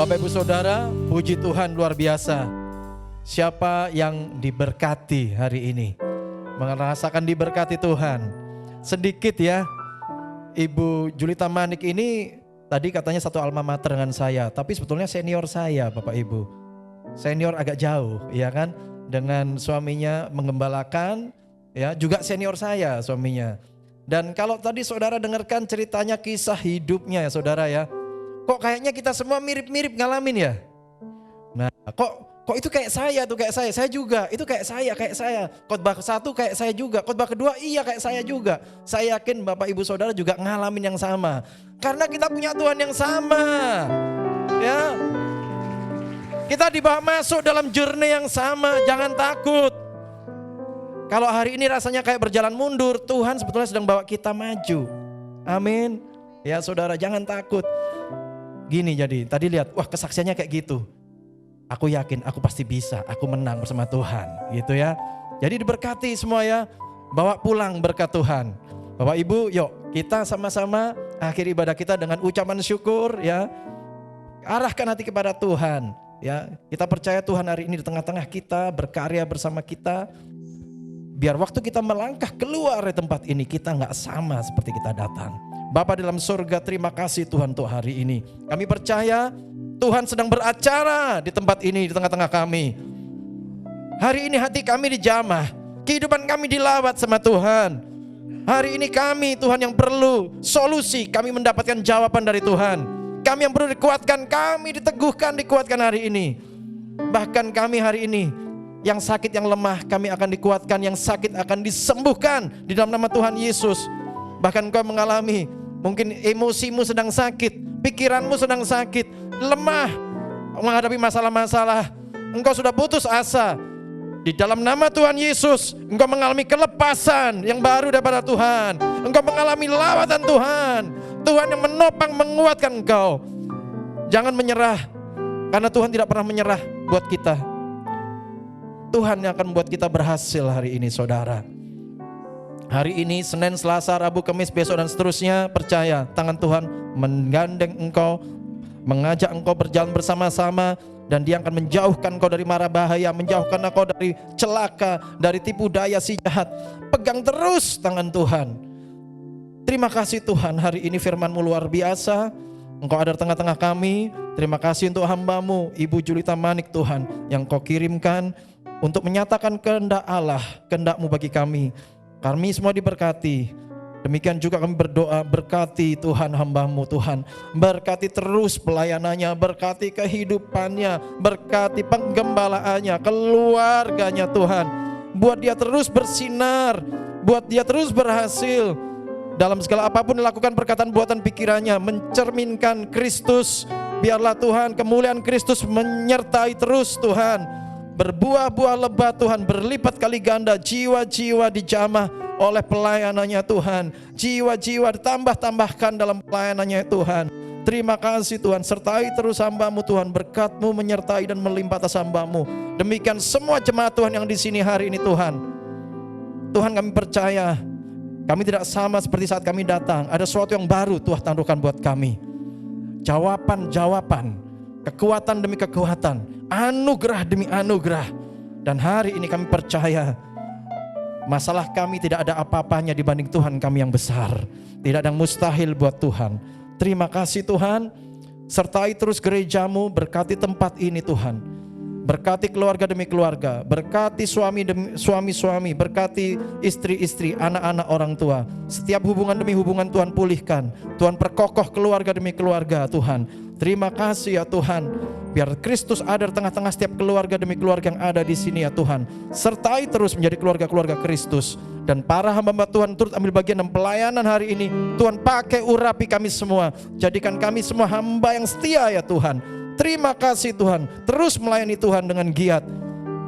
Bapak Ibu Saudara, puji Tuhan luar biasa. Siapa yang diberkati hari ini? Merasakan diberkati Tuhan. Sedikit ya, Ibu Julita Manik ini tadi katanya satu alma mater dengan saya, tapi sebetulnya senior saya Bapak Ibu. Senior agak jauh ya kan, dengan suaminya menggembalakan ya, juga senior saya suaminya. Dan kalau tadi saudara dengarkan ceritanya kisah hidupnya ya saudara ya. Kok kayaknya kita semua mirip-mirip ngalamin ya? Nah kok itu kayak saya tuh kayak saya juga, itu kayak saya. Khotbah satu kayak saya juga, khotbah kedua iya kayak saya juga. Saya yakin Bapak Ibu Saudara juga ngalamin yang sama. Karena kita punya Tuhan yang sama. Ya. Kita dibawa masuk dalam journey yang sama, jangan takut. Kalau hari ini rasanya kayak berjalan mundur, Tuhan sebetulnya sedang bawa kita maju. Amin. Ya saudara, jangan takut. Gini jadi, tadi lihat, wah kesaksiannya kayak gitu. Aku yakin, aku pasti bisa, aku menang bersama Tuhan. Gitu ya. Jadi diberkati semua ya, bawa pulang berkat Tuhan. Bapak Ibu, yuk kita sama-sama akhir ibadah kita dengan ucapan syukur ya. Arahkan hati kepada Tuhan. Ya, kita percaya Tuhan hari ini di tengah-tengah kita, berkarya bersama kita. Biar waktu kita melangkah keluar dari tempat ini, kita gak sama seperti kita datang. Bapa dalam surga, terima kasih Tuhan untuk hari ini. Kami percaya Tuhan sedang beracara di tempat ini, di tengah-tengah kami. Hari ini hati kami dijamah, kehidupan kami dilawat sama Tuhan. Hari ini kami Tuhan yang perlu solusi, kami mendapatkan jawaban dari Tuhan. Kami yang perlu dikuatkan, kami diteguhkan, dikuatkan hari ini. Bahkan kami hari ini, yang sakit, yang lemah, kami akan dikuatkan. Yang sakit akan disembuhkan di dalam nama Tuhan Yesus. Bahkan kau mengalami, mungkin emosimu sedang sakit, pikiranmu sedang sakit, lemah, menghadapi masalah-masalah. Engkau sudah putus asa. Di dalam nama Tuhan Yesus, engkau mengalami kelepasan yang baru daripada Tuhan. Engkau mengalami lawatan Tuhan. Tuhan yang menopang, menguatkan engkau. Jangan menyerah, karena Tuhan tidak pernah menyerah buat kita. Tuhan yang akan membuat kita berhasil hari ini saudara. Hari ini Senin, Selasa, Rabu, Kamis, besok dan seterusnya, percaya tangan Tuhan menggandeng engkau, mengajak engkau berjalan bersama-sama, dan Dia akan menjauhkan engkau dari mara bahaya, menjauhkan engkau dari celaka, dari tipu daya si jahat. Pegang terus tangan Tuhan. Terima kasih Tuhan, hari ini firman-Mu luar biasa. Engkau ada di tengah-tengah kami. Terima kasih untuk hamba-Mu Ibu Julita Manik Tuhan, yang Kau kirimkan untuk menyatakan kehendak Allah, kehendak-Mu bagi kami. Kami semua diberkati. Demikian juga kami berdoa, berkati Tuhan hamba-Mu Tuhan. Berkati terus pelayanannya, berkati kehidupannya, berkati penggembalaannya, keluarganya Tuhan. Buat dia terus bersinar, buat dia terus berhasil. Dalam segala apapun dilakukan perkataan, buatan, pikirannya, mencerminkan Kristus. Biarlah Tuhan kemuliaan Kristus menyertai terus Tuhan. Berbuah-buah lebat Tuhan, berlipat kali ganda, jiwa-jiwa dijamah oleh pelayanannya Tuhan. Jiwa-jiwa ditambah-tambahkan dalam pelayanannya Tuhan. Terima kasih Tuhan, sertai terus hamba-Mu Tuhan, berkat-Mu menyertai dan melimpah atas hamba-Mu. Demikian semua jemaat Tuhan yang di sini hari ini Tuhan. Tuhan kami percaya, kami tidak sama seperti saat kami datang. Ada sesuatu yang baru Tuhan taruhkan buat kami. Jawaban-jawaban, kekuatan demi kekuatan, anugerah demi anugerah. Dan hari ini kami percaya masalah kami tidak ada apa-apanya dibanding Tuhan kami yang besar. Tidak ada yang mustahil buat Tuhan. Terima kasih Tuhan. Sertai terus gereja-Mu, berkati tempat ini Tuhan. Berkati keluarga demi keluarga, berkati suami demi suami-suami, berkati istri-istri, anak-anak, orang tua. Setiap hubungan demi hubungan Tuhan pulihkan. Tuhan perkokoh keluarga demi keluarga Tuhan. Terima kasih ya Tuhan. Biar Kristus ada di tengah-tengah setiap keluarga demi keluarga yang ada di sini ya Tuhan. Sertai terus menjadi keluarga-keluarga Kristus. Dan para hamba-hamba Tuhan turut ambil bagian dalam pelayanan hari ini. Tuhan pakai urapi kami semua. Jadikan kami semua hamba yang setia ya Tuhan. Terima kasih Tuhan. Terus melayani Tuhan dengan giat.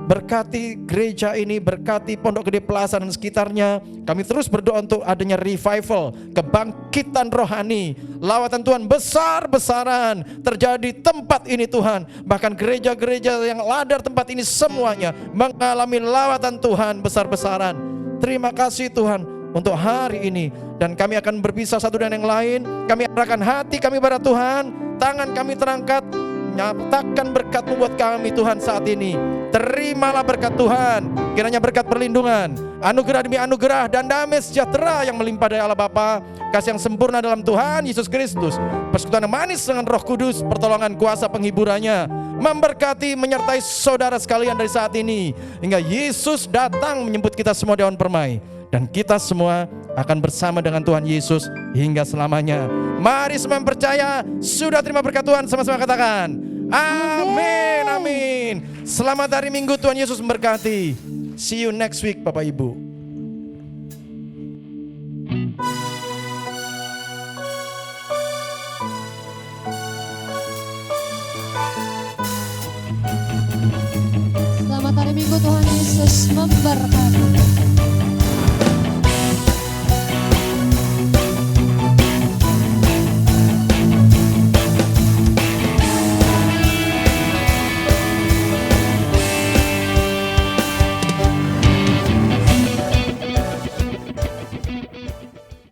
Berkati gereja ini, berkati Pondok Gede Plaza dan sekitarnya. Kami terus berdoa untuk adanya revival, kebangkitan rohani. Lawatan Tuhan besar-besaran terjadi tempat ini Tuhan. Bahkan gereja-gereja yang ladar tempat ini semuanya mengalami lawatan Tuhan besar-besaran. Terima kasih Tuhan untuk hari ini. Dan kami akan berpisah satu dan yang lain. Kami arahkan hati kami pada Tuhan. Tangan kami terangkat. Nyatakan berkat-Mu buat kami Tuhan saat ini. Terimalah berkat Tuhan. Kiranya berkat perlindungan, anugerah demi anugerah, dan damai sejahtera yang melimpah dari Allah Bapa, kasih yang sempurna dalam Tuhan Yesus Kristus, persekutuan yang manis dengan Roh Kudus, pertolongan kuasa penghiburannya, memberkati, menyertai saudara sekalian dari saat ini hingga Yesus datang menjemput kita semua di awan permai. Dan kita semua akan bersama dengan Tuhan Yesus hingga selamanya. Mari semua percaya, sudah terima berkat Tuhan, sama-sama katakan amin, amin. Selamat hari Minggu, Tuhan Yesus memberkati. See you next week Bapak Ibu. Selamat hari Minggu, Tuhan Yesus memberkati.